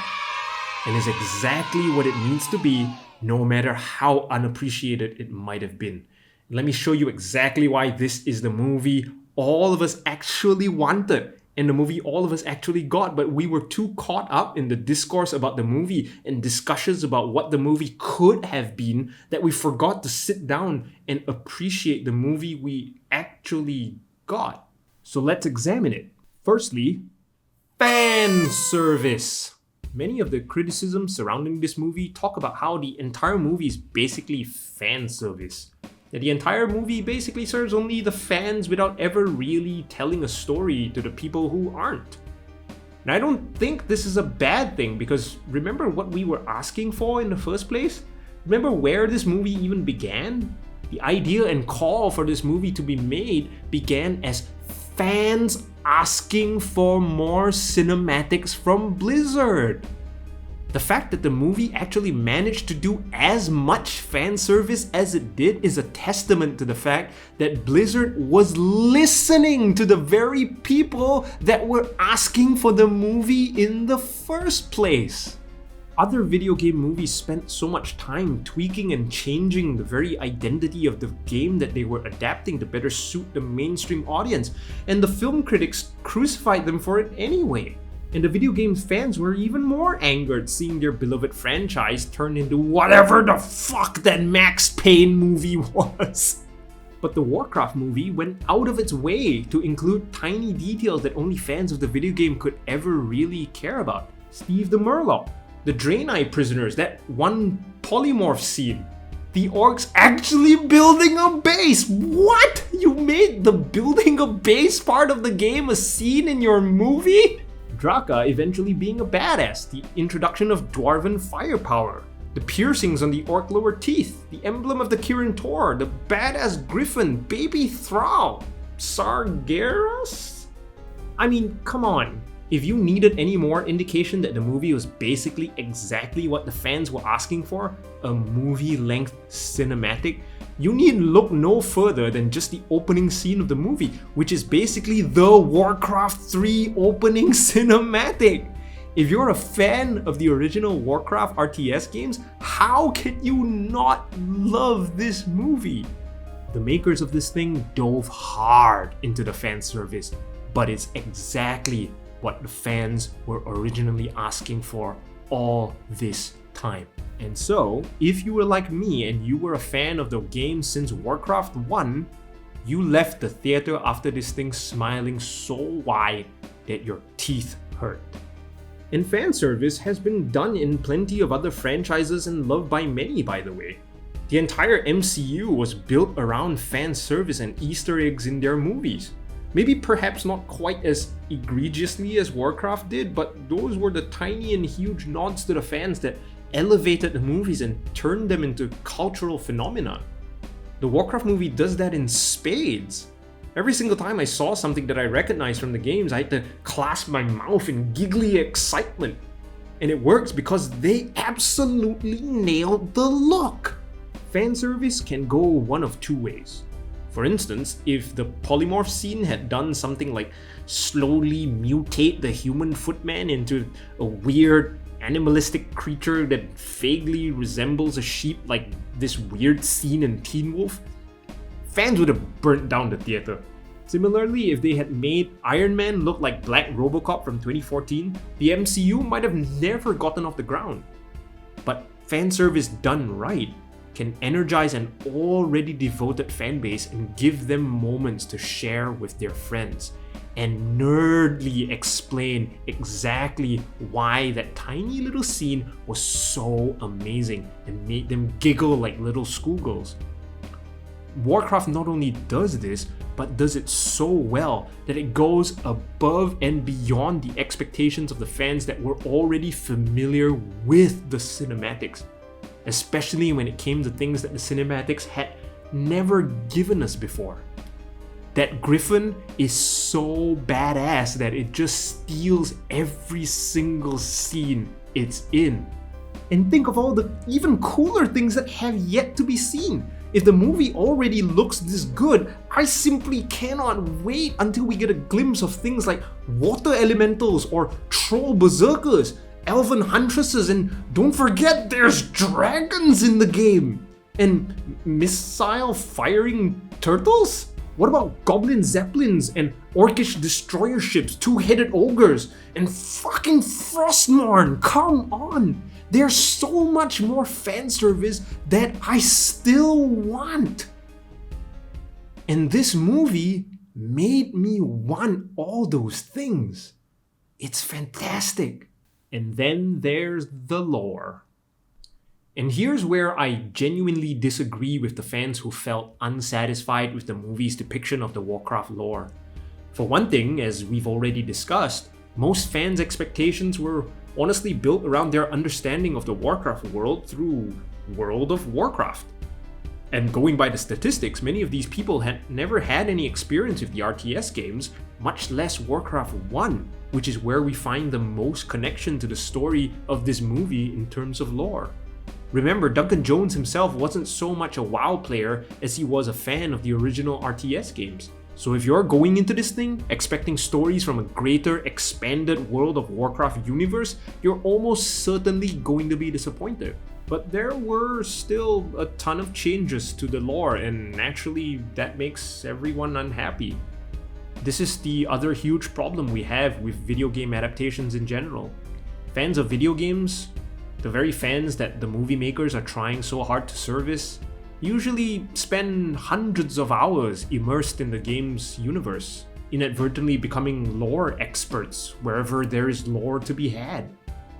and is exactly what it needs to be, no matter how unappreciated it might have been. Let me show you exactly why this is the movie all of us actually wanted and the movie all of us actually got, but we were too caught up in the discourse about the movie and discussions about what the movie could have been that we forgot to sit down and appreciate the movie we actually got. So let's examine it. Firstly, fan service. Many of the criticisms surrounding this movie talk about how the entire movie is basically fan service. That the entire movie basically serves only the fans without ever really telling a story to the people who aren't. And I don't think this is a bad thing, because remember what we were asking for in the first place? Remember where this movie even began? The idea and call for this movie to be made began as fans asking for more cinematics from Blizzard. The fact that the movie actually managed to do as much fan service as it did is a testament to the fact that Blizzard was listening to the very people that were asking for the movie in the first place. Other video game movies spent so much time tweaking and changing the very identity of the game that they were adapting to better suit the mainstream audience, and the film critics crucified them for it anyway. And the video game fans were even more angered seeing their beloved franchise turn into whatever the fuck that Max Payne movie was. But the Warcraft movie went out of its way to include tiny details that only fans of the video game could ever really care about. Steve the Murloc, the Draenei prisoners, that one polymorph scene, the orcs actually building a base. What? You made the building a base part of the game a scene in your movie? Draka eventually being a badass, the introduction of dwarven firepower, the piercings on the orc lower teeth, the emblem of the Kirin Tor, the badass griffin, baby Thrall, Sargeras? I mean, come on. If you needed any more indication that the movie was basically exactly what the fans were asking for, a movie-length cinematic, you need look no further than just the opening scene of the movie, which is basically the Warcraft 3 opening cinematic. If you're a fan of the original Warcraft RTS games, how can you not love this movie? The makers of this thing dove hard into the fan service, but it's exactly what the fans were originally asking for all this time. And so, if you were like me and you were a fan of the game since Warcraft 1, you left the theater after this thing smiling so wide that your teeth hurt. And fan service has been done in plenty of other franchises and loved by many, by the way. The entire MCU was built around fan service and Easter eggs in their movies. Maybe perhaps not quite as egregiously as Warcraft did, but those were the tiny and huge nods to the fans that elevated the movies and turned them into cultural phenomena. The Warcraft movie does that in spades. Every single time I saw something that I recognized from the games, I had to clasp my mouth in giggly excitement. And it works because they absolutely nailed the look. Fan service can go one of two ways. For instance, if the polymorph scene had done something like slowly mutate the human footman into a weird animalistic creature that vaguely resembles a sheep, like this weird scene in Teen Wolf, fans would have burnt down the theater. Similarly, if they had made Iron Man look like Black Robocop from 2014, the MCU might have never gotten off the ground. But fan service done right can energize an already devoted fanbase and give them moments to share with their friends, and nerdly explain exactly why that tiny little scene was so amazing and made them giggle like little schoolgirls. Warcraft not only does this, but does it so well that it goes above and beyond the expectations of the fans that were already familiar with the cinematics, especially when it came to things that the cinematics had never given us before. That griffin is so badass that it just steals every single scene it's in. And think of all the even cooler things that have yet to be seen. If the movie already looks this good, I simply cannot wait until we get a glimpse of things like water elementals or troll berserkers, elven huntresses, and don't forget there's dragons in the game! And missile firing turtles? What about goblin zeppelins and orcish destroyer ships, two-headed ogres, and fucking Frostmourne? Come on! There's so much more fan service that I still want. And this movie made me want all those things. It's fantastic. And then there's the lore. And here's where I genuinely disagree with the fans who felt unsatisfied with the movie's depiction of the Warcraft lore. For one thing, as we've already discussed, most fans' expectations were honestly built around their understanding of the Warcraft world through World of Warcraft. And going by the statistics, many of these people had never had any experience with the RTS games, much less Warcraft 1, which is where we find the most connection to the story of this movie in terms of lore. Remember, Duncan Jones himself wasn't so much a WoW player as he was a fan of the original RTS games. So if you're going into this thing expecting stories from a greater, expanded World of Warcraft universe, you're almost certainly going to be disappointed. But there were still a ton of changes to the lore, and naturally that makes everyone unhappy. This is the other huge problem we have with video game adaptations in general. Fans of video games, the very fans that the movie makers are trying so hard to service, usually spend hundreds of hours immersed in the game's universe, inadvertently becoming lore experts wherever there is lore to be had.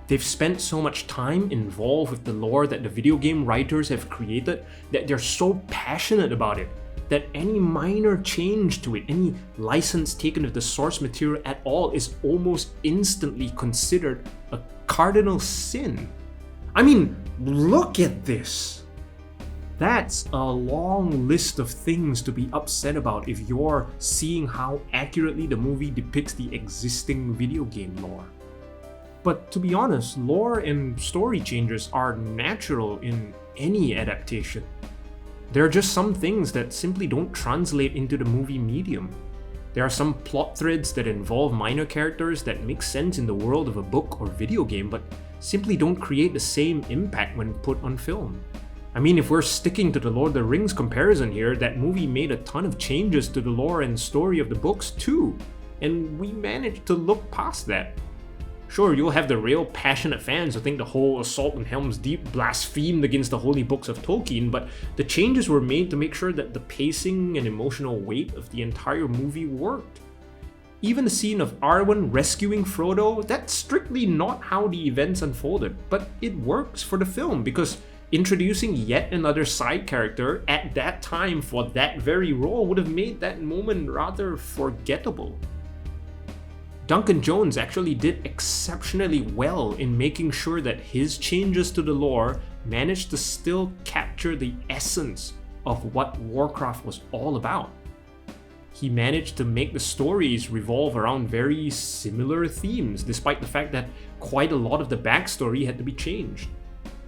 They've spent so much time involved with the lore that the video game writers have created that they're so passionate about it that any minor change to it, any license taken of the source material at all, is almost instantly considered a cardinal sin. I mean, look at this! That's a long list of things to be upset about if you're seeing how accurately the movie depicts the existing video game lore. But to be honest, lore and story changes are natural in any adaptation. There are just some things that simply don't translate into the movie medium. There are some plot threads that involve minor characters that make sense in the world of a book or video game, but simply don't create the same impact when put on film. I mean, if we're sticking to the Lord of the Rings comparison here, that movie made a ton of changes to the lore and story of the books too, and we managed to look past that. Sure, you'll have the real passionate fans who think the whole Assault on Helm's Deep blasphemed against the holy books of Tolkien, but the changes were made to make sure that the pacing and emotional weight of the entire movie worked. Even the scene of Arwen rescuing Frodo, that's strictly not how the events unfolded, but it works for the film because introducing yet another side character at that time for that very role would have made that moment rather forgettable. Duncan Jones actually did exceptionally well in making sure that his changes to the lore managed to still capture the essence of what Warcraft was all about. He managed to make the stories revolve around very similar themes, despite the fact that quite a lot of the backstory had to be changed.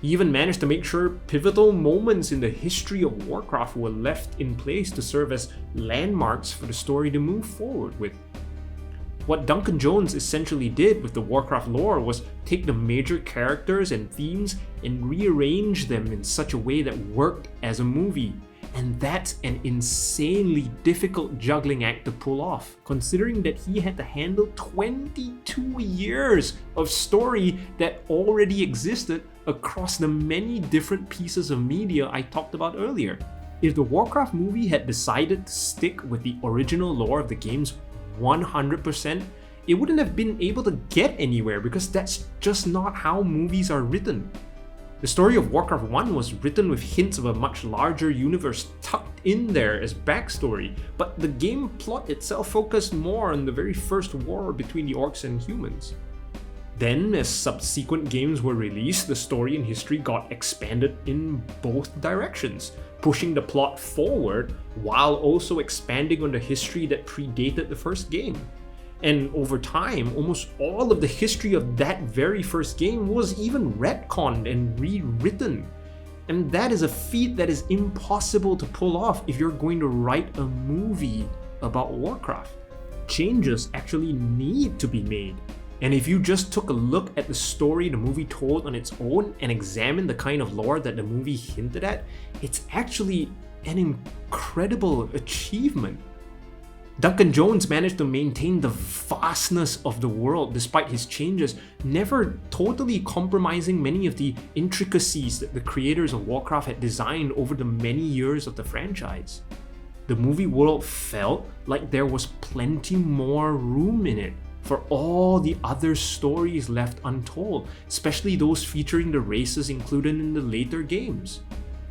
He even managed to make sure pivotal moments in the history of Warcraft were left in place to serve as landmarks for the story to move forward with. What Duncan Jones essentially did with the Warcraft lore was take the major characters and themes and rearrange them in such a way that worked as a movie. And that's an insanely difficult juggling act to pull off, considering that he had to handle 22 years of story that already existed across the many different pieces of media I talked about earlier. If the Warcraft movie had decided to stick with the original lore of the games 100%, it wouldn't have been able to get anywhere because that's just not how movies are written. The story of Warcraft 1 was written with hints of a much larger universe tucked in there as backstory, but the game plot itself focused more on the very first war between the orcs and humans. Then, as subsequent games were released, the story and history got expanded in both directions, pushing the plot forward while also expanding on the history that predated the first game. And over time, almost all of the history of that very first game was even retconned and rewritten. And that is a feat that is impossible to pull off if you're going to write a movie about Warcraft. Changes actually need to be made. And if you just took a look at the story the movie told on its own and examined the kind of lore that the movie hinted at, it's actually an incredible achievement. Duncan Jones managed to maintain the vastness of the world despite his changes, never totally compromising many of the intricacies that the creators of Warcraft had designed over the many years of the franchise. The movie world felt like there was plenty more room in it for all the other stories left untold, especially those featuring the races included in the later games.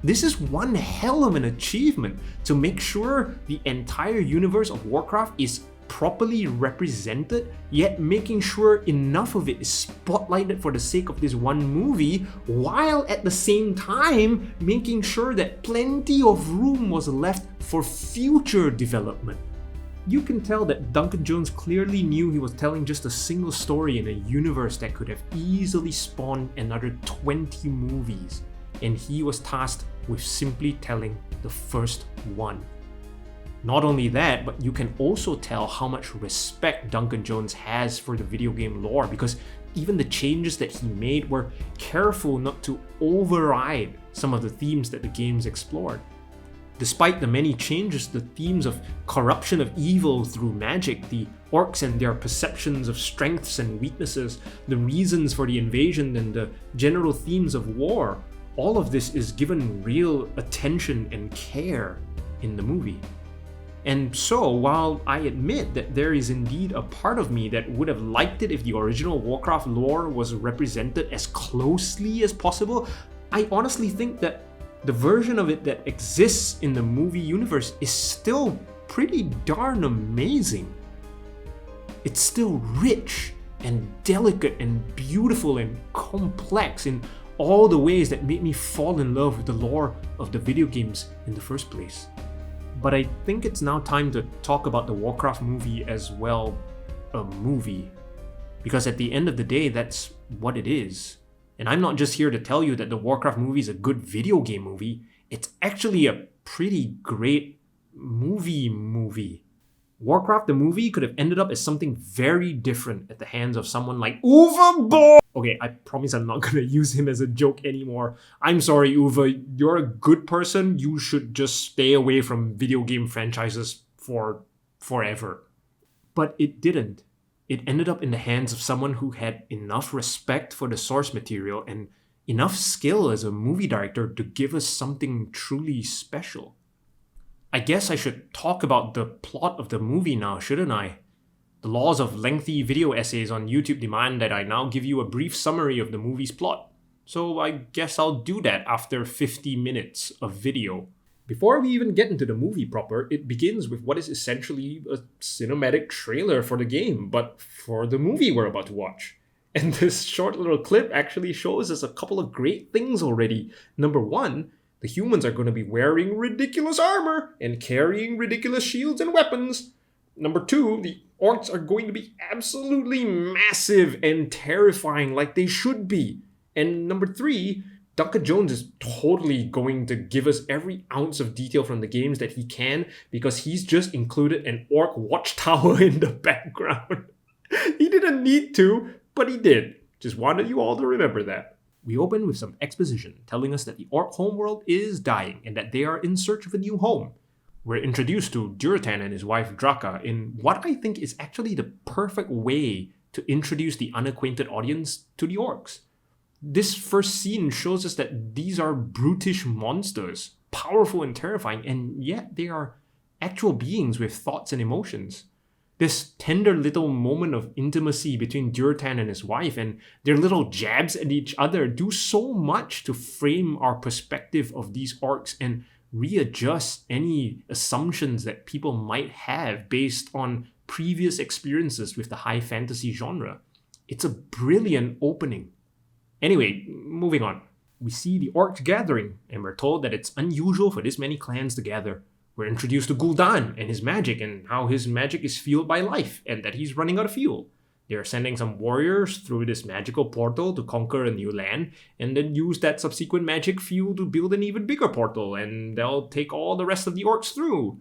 This is one hell of an achievement to make sure the entire universe of Warcraft is properly represented, yet making sure enough of it is spotlighted for the sake of this one movie, while at the same time making sure that plenty of room was left for future development. You can tell that Duncan Jones clearly knew he was telling just a single story in a universe that could have easily spawned another 20 movies, and he was tasked with simply telling the first one. Not only that, but you can also tell how much respect Duncan Jones has for the video game lore, because even the changes that he made were careful not to override some of the themes that the games explored. Despite the many changes, the themes of corruption of evil through magic, the orcs and their perceptions of strengths and weaknesses, the reasons for the invasion, and the general themes of war, all of this is given real attention and care in the movie. And so, while I admit that there is indeed a part of me that would have liked it if the original Warcraft lore was represented as closely as possible, I honestly think that the version of it that exists in the movie universe is still pretty darn amazing. It's still rich and delicate and beautiful and complex in all the ways that made me fall in love with the lore of the video games in the first place. But I think it's now time to talk about the Warcraft movie as well, a movie. Because at the end of the day, that's what it is. And I'm not just here to tell you that the Warcraft movie is a good video game movie, it's actually a pretty great movie. Warcraft the movie could have ended up as something very different at the hands of someone like Uwe Boll. Okay, I promise I'm not gonna use him as a joke anymore. I'm sorry, Uwe, you're a good person. You should just stay away from video game franchises for forever. But it didn't. It ended up in the hands of someone who had enough respect for the source material and enough skill as a movie director to give us something truly special. I guess I should talk about the plot of the movie now, shouldn't I? The laws of lengthy video essays on YouTube demand that I now give you a brief summary of the movie's plot. So I guess I'll do that after 50 minutes of video. Before we even get into the movie proper, it begins with what is essentially a cinematic trailer for the game, but for the movie we're about to watch. And this short little clip actually shows us a couple of great things already. Number one, the humans are going to be wearing ridiculous armor and carrying ridiculous shields and weapons. Number two, the orcs are going to be absolutely massive and terrifying like they should be. And number three, Duncan Jones is totally going to give us every ounce of detail from the games that he can, because he's just included an orc watchtower in the background. He didn't need to, but he did. Just wanted you all to remember that. We open with some exposition telling us that the orc homeworld is dying and that they are in search of a new home. We're introduced to Gul'dan and his wife Draka in what I think is actually the perfect way to introduce the unacquainted audience to the orcs. This first scene shows us that these are brutish monsters, powerful and terrifying, and yet they are actual beings with thoughts and emotions. This tender little moment of intimacy between Gul'dan and his wife and their little jabs at each other do so much to frame our perspective of these orcs and readjust any assumptions that people might have based on previous experiences with the high fantasy genre. It's a brilliant opening. Anyway, moving on. We see the orcs gathering, and we're told that it's unusual for this many clans to gather. We're introduced to Gul'dan and his magic, and how his magic is fueled by life, and that he's running out of fuel. They're sending some warriors through this magical portal to conquer a new land, and then use that subsequent magic fuel to build an even bigger portal, and they'll take all the rest of the orcs through.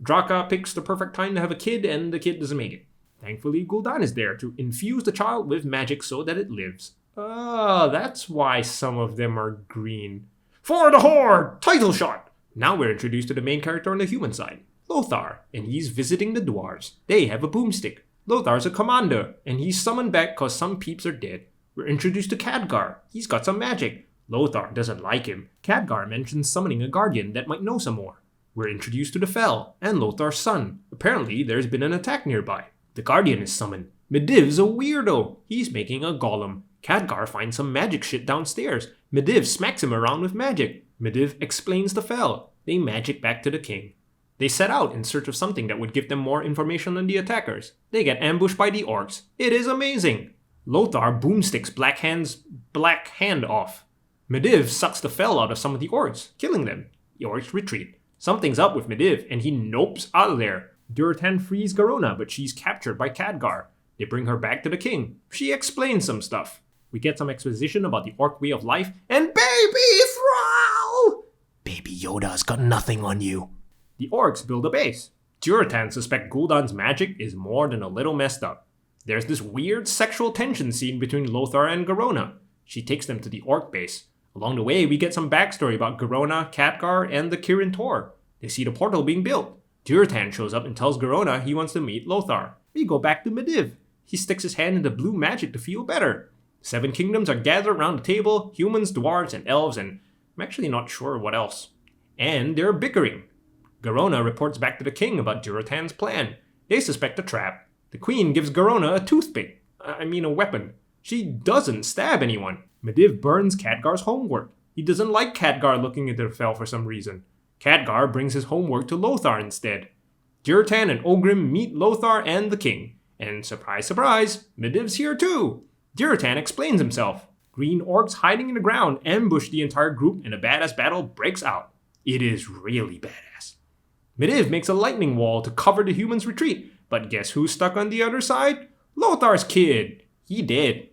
Draka picks the perfect time to have a kid, and the kid doesn't make it. Thankfully, Gul'dan is there to infuse the child with magic so that it lives. That's why some of them are green. For the Horde! Title shot! Now we're introduced to the main character on the human side. Lothar, and he's visiting the dwarves. They have a boomstick. Lothar's a commander, and he's summoned back cause some peeps are dead. We're introduced to Khadgar. He's got some magic. Lothar doesn't like him. Khadgar mentions summoning a guardian that might know some more. We're introduced to the Fel, and Lothar's son. Apparently, there's been an attack nearby. The guardian is summoned. Medivh's a weirdo. He's making a golem. Khadgar finds some magic shit downstairs. Medivh smacks him around with magic. Medivh explains the Fel. They magic back to the king. They set out in search of something that would give them more information on the attackers. They get ambushed by the orcs. It is amazing. Lothar boomsticks Black hand off. Medivh sucks the Fel out of some of the orcs, killing them. The orcs retreat. Something's up with Medivh, and he nopes out of there. Durotan frees Garona, but she's captured by Khadgar. They bring her back to the king. She explains some stuff. We get some exposition about the orc way of life, and Baby Thrall! Baby Yoda's got nothing on you. The orcs build a base. Durotan suspects Gul'dan's magic is more than a little messed up. There's this weird sexual tension scene between Lothar and Garona. She takes them to the orc base. Along the way, we get some backstory about Garona, Khadgar, and the Kirin Tor. They see the portal being built. Durotan shows up and tells Garona he wants to meet Lothar. We go back to Medivh. He sticks his hand into blue magic to feel better. 7 kingdoms are gathered around the table, humans, dwarves, and elves, and I'm actually not sure what else. And they're bickering. Garona reports back to the king about Durotan's plan. They suspect a trap. The queen gives Garona a weapon. She doesn't stab anyone. Medivh burns Khadgar's homework. He doesn't like Khadgar looking into the Fel for some reason. Khadgar brings his homework to Lothar instead. Durotan and Ogrim meet Lothar and the king. And surprise, surprise, Medivh's here too. Durotan explains himself. Green orcs hiding in the ground ambush the entire group and a badass battle breaks out. It is really badass. Medivh makes a lightning wall to cover the humans' retreat, but guess who's stuck on the other side? Lothar's kid. He dead.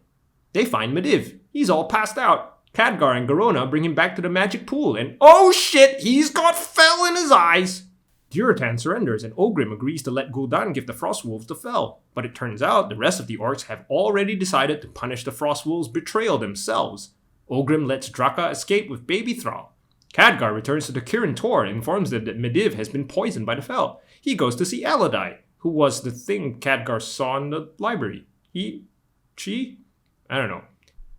They find Medivh. He's all passed out. Khadgar and Garona bring him back to the magic pool, and oh shit, he's got Fel in his eyes! Durotan surrenders, and Ogrim agrees to let Gul'dan give the Frostwolves the Fel. But it turns out the rest of the orcs have already decided to punish the Frostwolves' betrayal themselves. Ogrim lets Draka escape with Baby Thrall. Khadgar returns to the Kirin Tor and informs them that Medivh has been poisoned by the Fel. He goes to see Alladai, who was the thing Khadgar saw in the library. She? I don't know.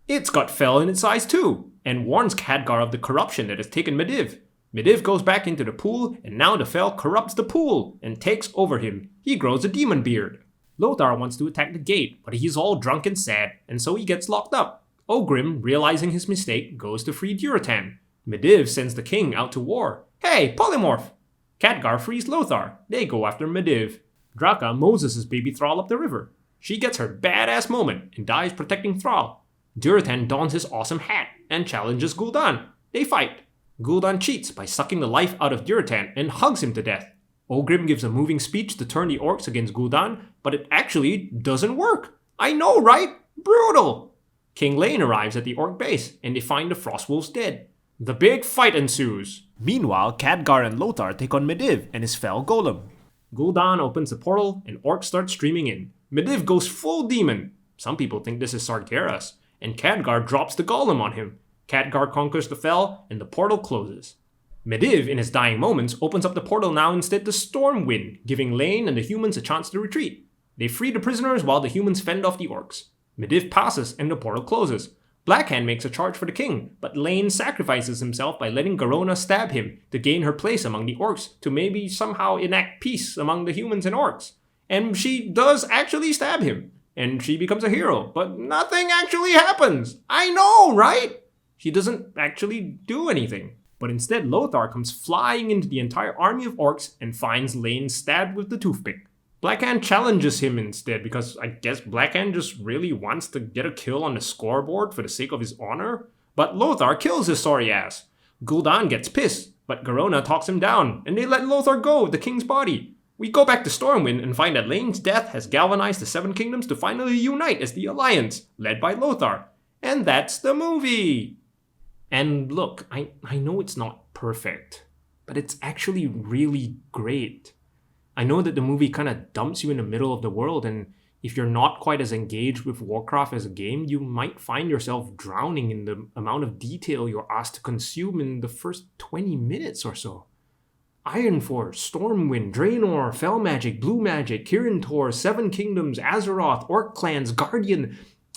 It's got Fel in its eyes too, and warns Khadgar of the corruption that has taken Medivh. Medivh goes back into the pool, and now the Fel corrupts the pool and takes over him. He grows a demon beard. Lothar wants to attack the gate, but he's all drunk and sad, and so he gets locked up. Ogrim, realizing his mistake, goes to free Durotan. Medivh sends the king out to war. Hey, polymorph! Khadgar frees Lothar. They go after Medivh. Draka Moses' Baby Thrall up the river. She gets her badass moment and dies protecting Thrall. Durotan dons his awesome hat and challenges Gul'dan. They fight. Gul'dan cheats by sucking the life out of Durotan and hugs him to death. Ogrim gives a moving speech to turn the orcs against Gul'dan, but it actually doesn't work. I know, right? Brutal! King Lane arrives at the orc base, and they find the Frostwolves dead. The big fight ensues. Meanwhile, Khadgar and Lothar take on Medivh and his Fel golem. Gul'dan opens the portal, and orcs start streaming in. Medivh goes full demon. Some people think this is Sargeras, and Khadgar drops the golem on him. Khadgar conquers the Fel, and the portal closes. Medivh, in his dying moments, opens up the portal now instead to Stormwind, giving Lane and the humans a chance to retreat. They free the prisoners while the humans fend off the orcs. Medivh passes, and the portal closes. Blackhand makes a charge for the king, but Lane sacrifices himself by letting Garona stab him to gain her place among the orcs to maybe somehow enact peace among the humans and orcs. And she does actually stab him, and she becomes a hero, but nothing actually happens. I know, right? She doesn't actually do anything. But instead, Lothar comes flying into the entire army of orcs and finds Lane stabbed with the toothpick. Blackhand challenges him instead because I guess Blackhand just really wants to get a kill on the scoreboard for the sake of his honor. But Lothar kills his sorry ass. Gul'dan gets pissed, but Garona talks him down, and they let Lothar go with the king's body. We go back to Stormwind and find that Lane's death has galvanized the 7 kingdoms to finally unite as the Alliance, led by Lothar. And that's the movie! And look, I know it's not perfect, but it's actually really great. I know that the movie kind of dumps you in the middle of the world, and if you're not quite as engaged with Warcraft as a game, you might find yourself drowning in the amount of detail you're asked to consume in the first 20 minutes or so. Iron Force, Stormwind, Draenor, Fell Magic, Blue Magic, Kirin Tor, Seven Kingdoms, Azeroth, Orc Clans, Guardian.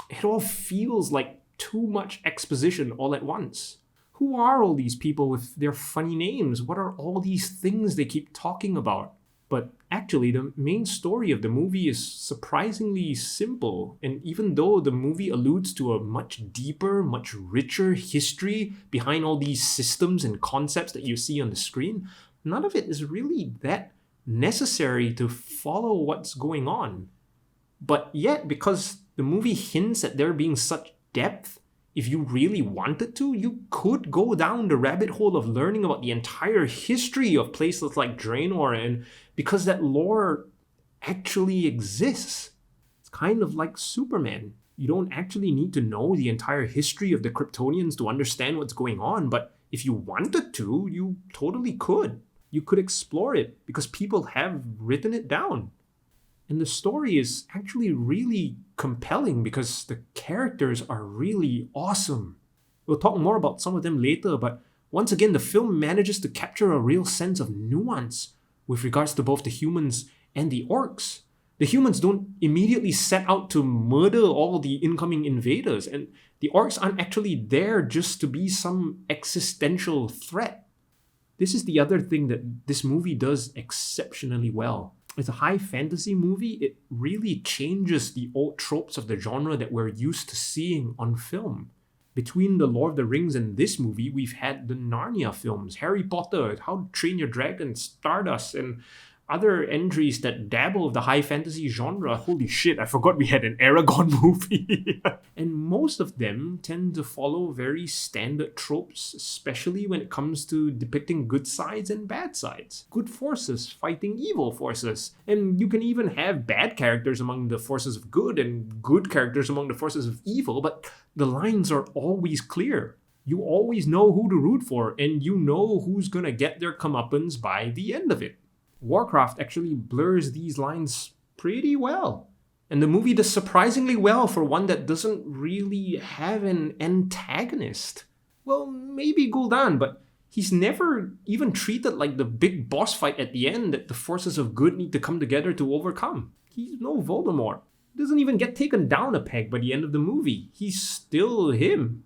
It all feels like too much exposition all at once. Who are all these people with their funny names? What are all these things they keep talking about? But actually, the main story of the movie is surprisingly simple. And even though the movie alludes to a much deeper, much richer history behind all these systems and concepts that you see on the screen, none of it is really that necessary to follow what's going on. But yet, because the movie hints at there being such depth, if you really wanted to, you could go down the rabbit hole of learning about the entire history of places like Draenor, and because that lore actually exists. It's kind of like Superman. You don't actually need to know the entire history of the Kryptonians to understand what's going on, but if you wanted to, you totally could. You could explore it because people have written it down. And the story is actually really compelling because the characters are really awesome. We'll talk more about some of them later, but once again, the film manages to capture a real sense of nuance with regards to both the humans and the orcs. The humans don't immediately set out to murder all the incoming invaders, and the orcs aren't actually there just to be some existential threat. This is the other thing that this movie does exceptionally well. As a high fantasy movie, it really changes the old tropes of the genre that we're used to seeing on film. Between The Lord of the Rings and this movie, we've had the Narnia films, Harry Potter, How to Train Your Dragon, Stardust, and other entries that dabble with the high fantasy genre. Holy shit, I forgot we had an Aragorn movie. And most of them tend to follow very standard tropes, especially when it comes to depicting good sides and bad sides. Good forces fighting evil forces. And you can even have bad characters among the forces of good and good characters among the forces of evil, but the lines are always clear. You always know who to root for, and you know who's gonna get their comeuppance by the end of it. Warcraft actually blurs these lines pretty well. And the movie does surprisingly well for one that doesn't really have an antagonist. Well, maybe Gul'dan, but he's never even treated like the big boss fight at the end that the forces of good need to come together to overcome. He's no Voldemort. He doesn't even get taken down a peg by the end of the movie. He's still him.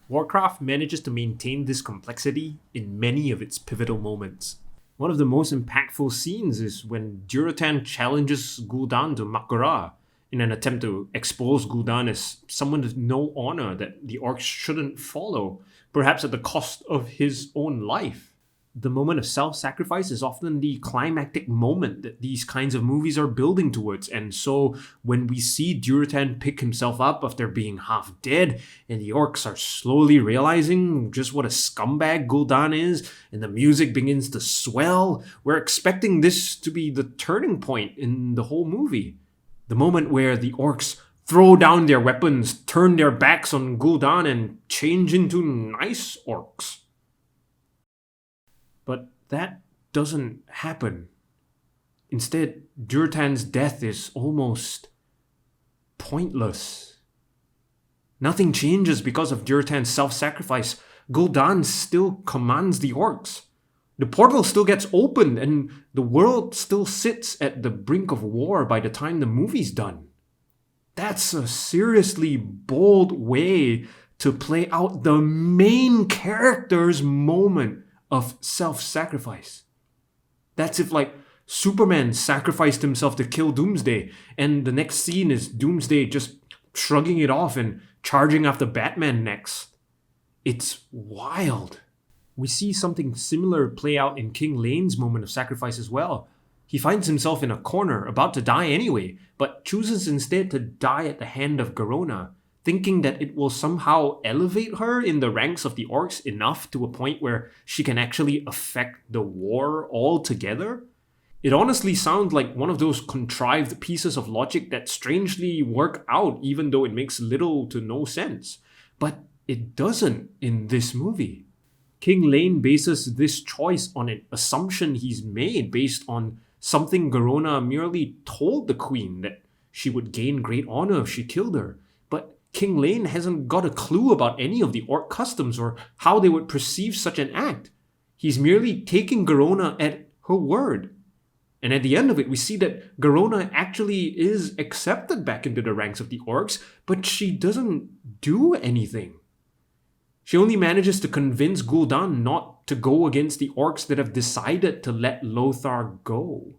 Warcraft manages to maintain this complexity in many of its pivotal moments. One of the most impactful scenes is when Durotan challenges Gul'dan to Mak'gora in an attempt to expose Gul'dan as someone with no honor that the orcs shouldn't follow, perhaps at the cost of his own life. The moment of self-sacrifice is often the climactic moment that these kinds of movies are building towards, and so when we see Durotan pick himself up after being half dead, and the orcs are slowly realizing just what a scumbag Gul'dan is, and the music begins to swell, we're expecting this to be the turning point in the whole movie. The moment where the orcs throw down their weapons, turn their backs on Gul'dan, and change into nice orcs. But that doesn't happen. Instead, Durotan's death is almost pointless. Nothing changes because of Durotan's self-sacrifice. Gul'dan still commands the orcs. The portal still gets opened, and the world still sits at the brink of war by the time the movie's done. That's a seriously bold way to play out the main character's moment of self-sacrifice. That's if, like, Superman sacrificed himself to kill Doomsday, and the next scene is Doomsday just shrugging it off and charging after Batman next. It's wild. We see something similar play out in King Lane's moment of sacrifice as well. He finds himself in a corner, about to die anyway, but chooses instead to die at the hand of Garona, thinking that it will somehow elevate her in the ranks of the orcs enough to a point where she can actually affect the war altogether. It honestly sounds like one of those contrived pieces of logic that strangely work out even though it makes little to no sense. But it doesn't in this movie. King Lane bases this choice on an assumption he's made based on something Garona merely told the queen, that she would gain great honor if she killed her. But King Lane hasn't got a clue about any of the orc customs or how they would perceive such an act. He's merely taking Garona at her word. And at the end of it, we see that Garona actually is accepted back into the ranks of the orcs, but she doesn't do anything. She only manages to convince Gul'dan not to go against the orcs that have decided to let Lothar go.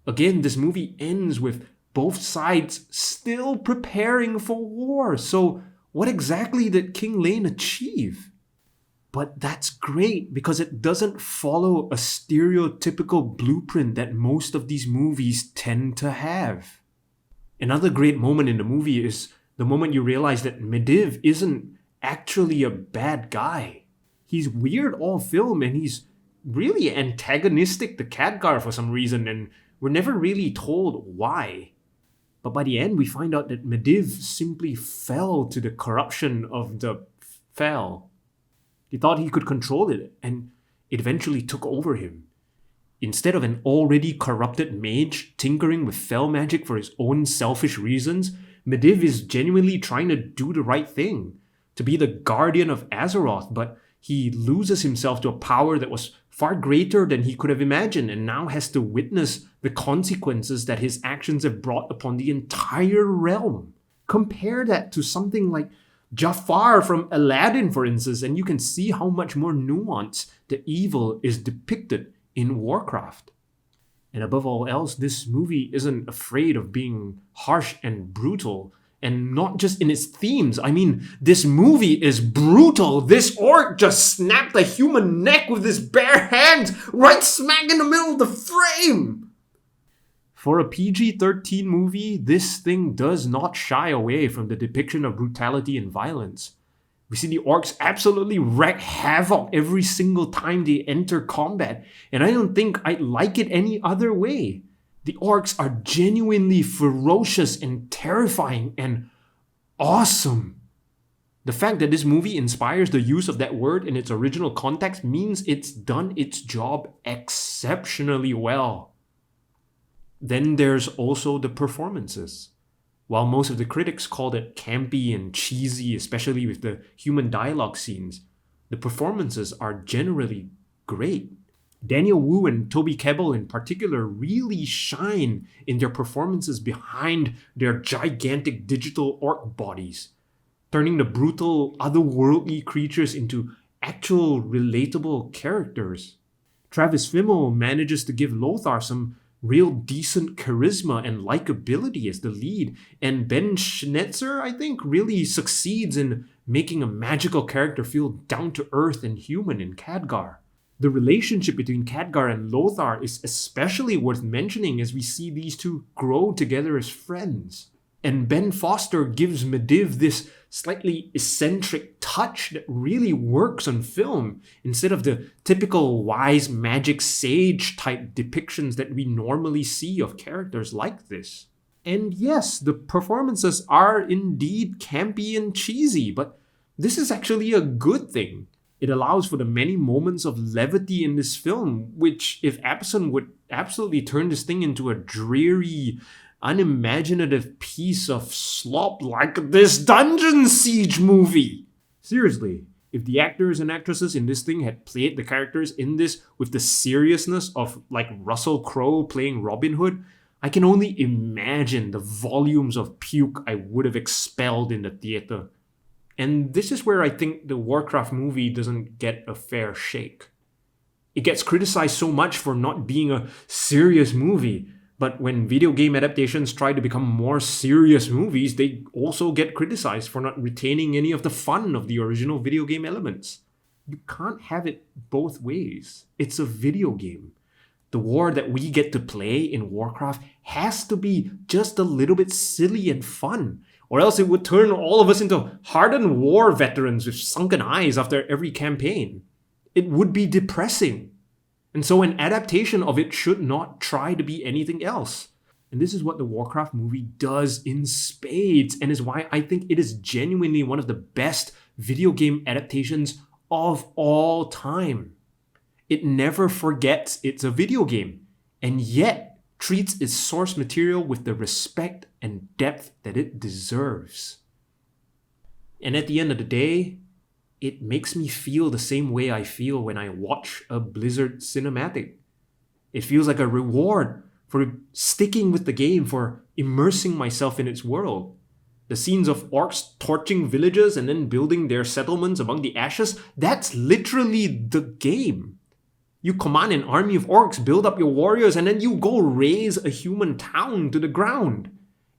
Again, this movie ends with both sides still preparing for war. So what exactly did King Lane achieve? But that's great because it doesn't follow a stereotypical blueprint that most of these movies tend to have. Another great moment in the movie is the moment you realize that Medivh isn't actually a bad guy. He's weird all film and he's really antagonistic to Khadgar for some reason, and we're never really told why. But by the end, we find out that Medivh simply fell to the corruption of the Fel. He thought he could control it, and it eventually took over him. Instead of an already corrupted mage tinkering with Fel magic for his own selfish reasons, Medivh is genuinely trying to do the right thing, to be the guardian of Azeroth, but he loses himself to a power that was far greater than he could have imagined, and now has to witness the consequences that his actions have brought upon the entire realm. Compare that to something like Jafar from Aladdin, for instance, and you can see how much more nuanced the evil is depicted in Warcraft. And above all else, this movie isn't afraid of being harsh and brutal, and not just in its themes. I mean, this movie is brutal. This orc just snapped a human neck with his bare hands, right smack in the middle of the frame. For a PG-13 movie, this thing does not shy away from the depiction of brutality and violence. We see the orcs absolutely wreak havoc every single time they enter combat, and I don't think I'd like it any other way. The orcs are genuinely ferocious and terrifying and awesome. The fact that this movie inspires the use of that word in its original context means it's done its job exceptionally well. Then there's also the performances. While most of the critics called it campy and cheesy, especially with the human dialogue scenes, the performances are generally great. Daniel Wu and Toby Kebbell in particular really shine in their performances behind their gigantic digital orc bodies, turning the brutal, otherworldly creatures into actual relatable characters. Travis Fimmel manages to give Lothar some real decent charisma and likability as the lead, and Ben Schnetzer, I think, really succeeds in making a magical character feel down-to-earth and human in Khadgar. The relationship between Khadgar and Lothar is especially worth mentioning as we see these two grow together as friends. And Ben Foster gives Medivh this slightly eccentric touch that really works on film, instead of the typical wise magic sage type depictions that we normally see of characters like this. And yes, the performances are indeed campy and cheesy, but this is actually a good thing. It allows for the many moments of levity in this film, which, if absent, would absolutely turn this thing into a dreary, unimaginative piece of slop like this Dungeon Siege movie. Seriously, if the actors and actresses in this thing had played the characters in this with the seriousness of like Russell Crowe playing Robin Hood, I can only imagine the volumes of puke I would have expelled in the theater. And this is where I think the Warcraft movie doesn't get a fair shake. It gets criticized so much for not being a serious movie, but when video game adaptations try to become more serious movies, they also get criticized for not retaining any of the fun of the original video game elements. You can't have it both ways. It's a video game. The war that we get to play in Warcraft has to be just a little bit silly and fun, or else it would turn all of us into hardened war veterans with sunken eyes after every campaign. It would be depressing. And so an adaptation of it should not try to be anything else. And this is what the Warcraft movie does in spades, and is why I think it is genuinely one of the best video game adaptations of all time. It never forgets it's a video game, and yet treats its source material with the respect and depth that it deserves. And at the end of the day, it makes me feel the same way I feel when I watch a Blizzard cinematic. It feels like a reward for sticking with the game, for immersing myself in its world. The scenes of orcs torching villages and then building their settlements among the ashes, that's literally the game. You command an army of orcs, build up your warriors, and then you go raze a human town to the ground.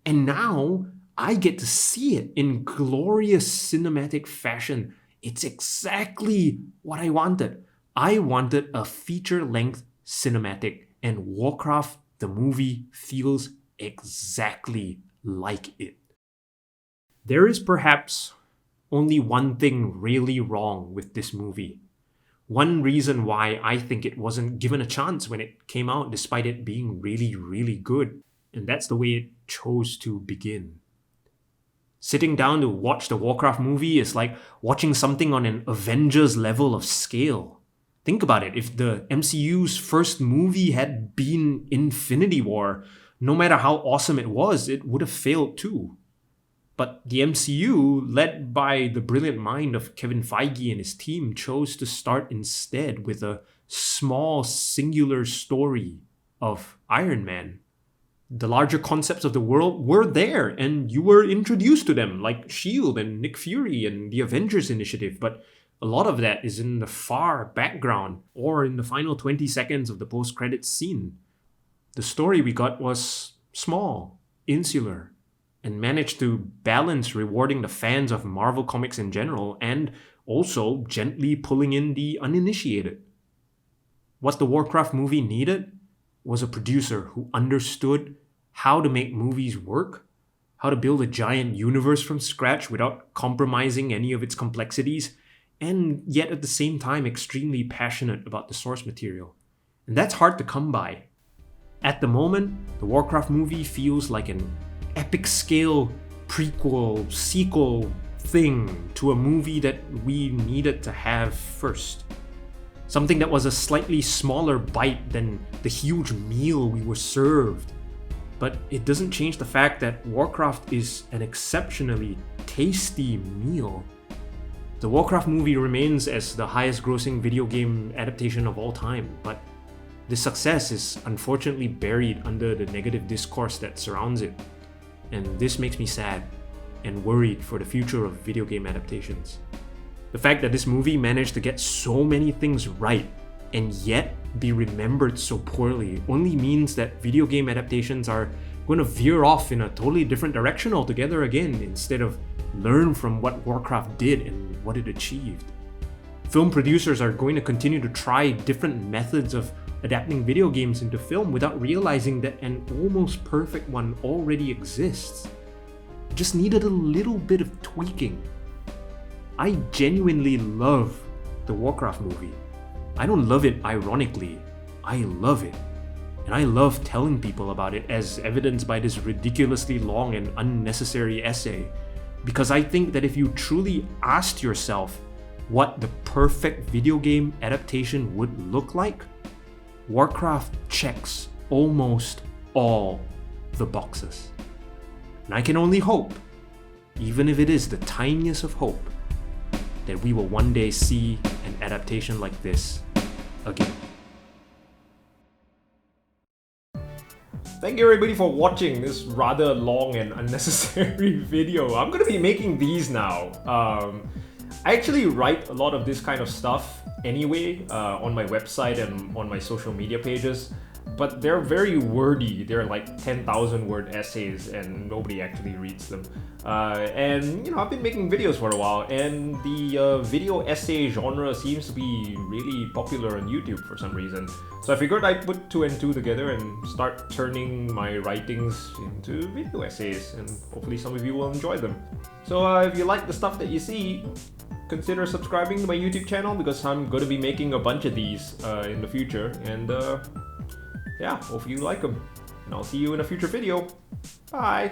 And now I get to see it in glorious cinematic fashion. It's exactly what I wanted. I wanted a feature-length cinematic, and Warcraft, the movie, feels exactly like it. There is perhaps only one thing really wrong with this movie. One reason why I think it wasn't given a chance when it came out, despite it being really, really good. And that's the way it chose to begin. Sitting down to watch the Warcraft movie is like watching something on an Avengers level of scale. Think about it, if the MCU's first movie had been Infinity War, no matter how awesome it was, it would have failed too. But the MCU, led by the brilliant mind of Kevin Feige and his team, chose to start instead with a small, singular story of Iron Man. The larger concepts of the world were there, and you were introduced to them, like S.H.I.E.L.D. and Nick Fury and the Avengers Initiative, but a lot of that is in the far background or in the final 20 seconds of the post-credits scene. The story we got was small, insular, and managed to balance rewarding the fans of Marvel Comics in general and also gently pulling in the uninitiated. What the Warcraft movie needed was a producer who understood how to make movies work, how to build a giant universe from scratch without compromising any of its complexities, and yet at the same time extremely passionate about the source material. And that's hard to come by. At the moment, the Warcraft movie feels like an epic scale prequel, sequel thing to a movie that we needed to have first. Something that was a slightly smaller bite than the huge meal we were served. But it doesn't change the fact that Warcraft is an exceptionally tasty meal. The Warcraft movie remains as the highest grossing video game adaptation of all time, but this success is unfortunately buried under the negative discourse that surrounds it. And this makes me sad and worried for the future of video game adaptations. The fact that this movie managed to get so many things right and yet be remembered so poorly only means that video game adaptations are going to veer off in a totally different direction altogether again, instead of learn from what Warcraft did and what it achieved. Film producers are going to continue to try different methods of adapting video games into film without realizing that an almost perfect one already exists. It just needed a little bit of tweaking. I genuinely love the Warcraft movie. I don't love it ironically. I love it. And I love telling people about it, as evidenced by this ridiculously long and unnecessary essay. Because I think that if you truly asked yourself what the perfect video game adaptation would look like, Warcraft checks almost all the boxes. And I can only hope, even if it is the tiniest of hope, that we will one day see an adaptation like this again. Thank you everybody for watching this rather long and unnecessary video. I'm gonna be making these now. I actually write a lot of this kind of stuff anyway on my website and on my social media pages, but they're very wordy. They're like 10,000 word essays and nobody actually reads them. And you know, I've been making videos for a while, and the video essay genre seems to be really popular on YouTube for some reason. So I figured I'd put 2 and 2 together and start turning my writings into video essays, and hopefully some of you will enjoy them. So if you like the stuff that you see, consider subscribing to my YouTube channel, because I'm going to be making a bunch of these in the future, and yeah, hope you like them. And I'll see you in a future video. Bye!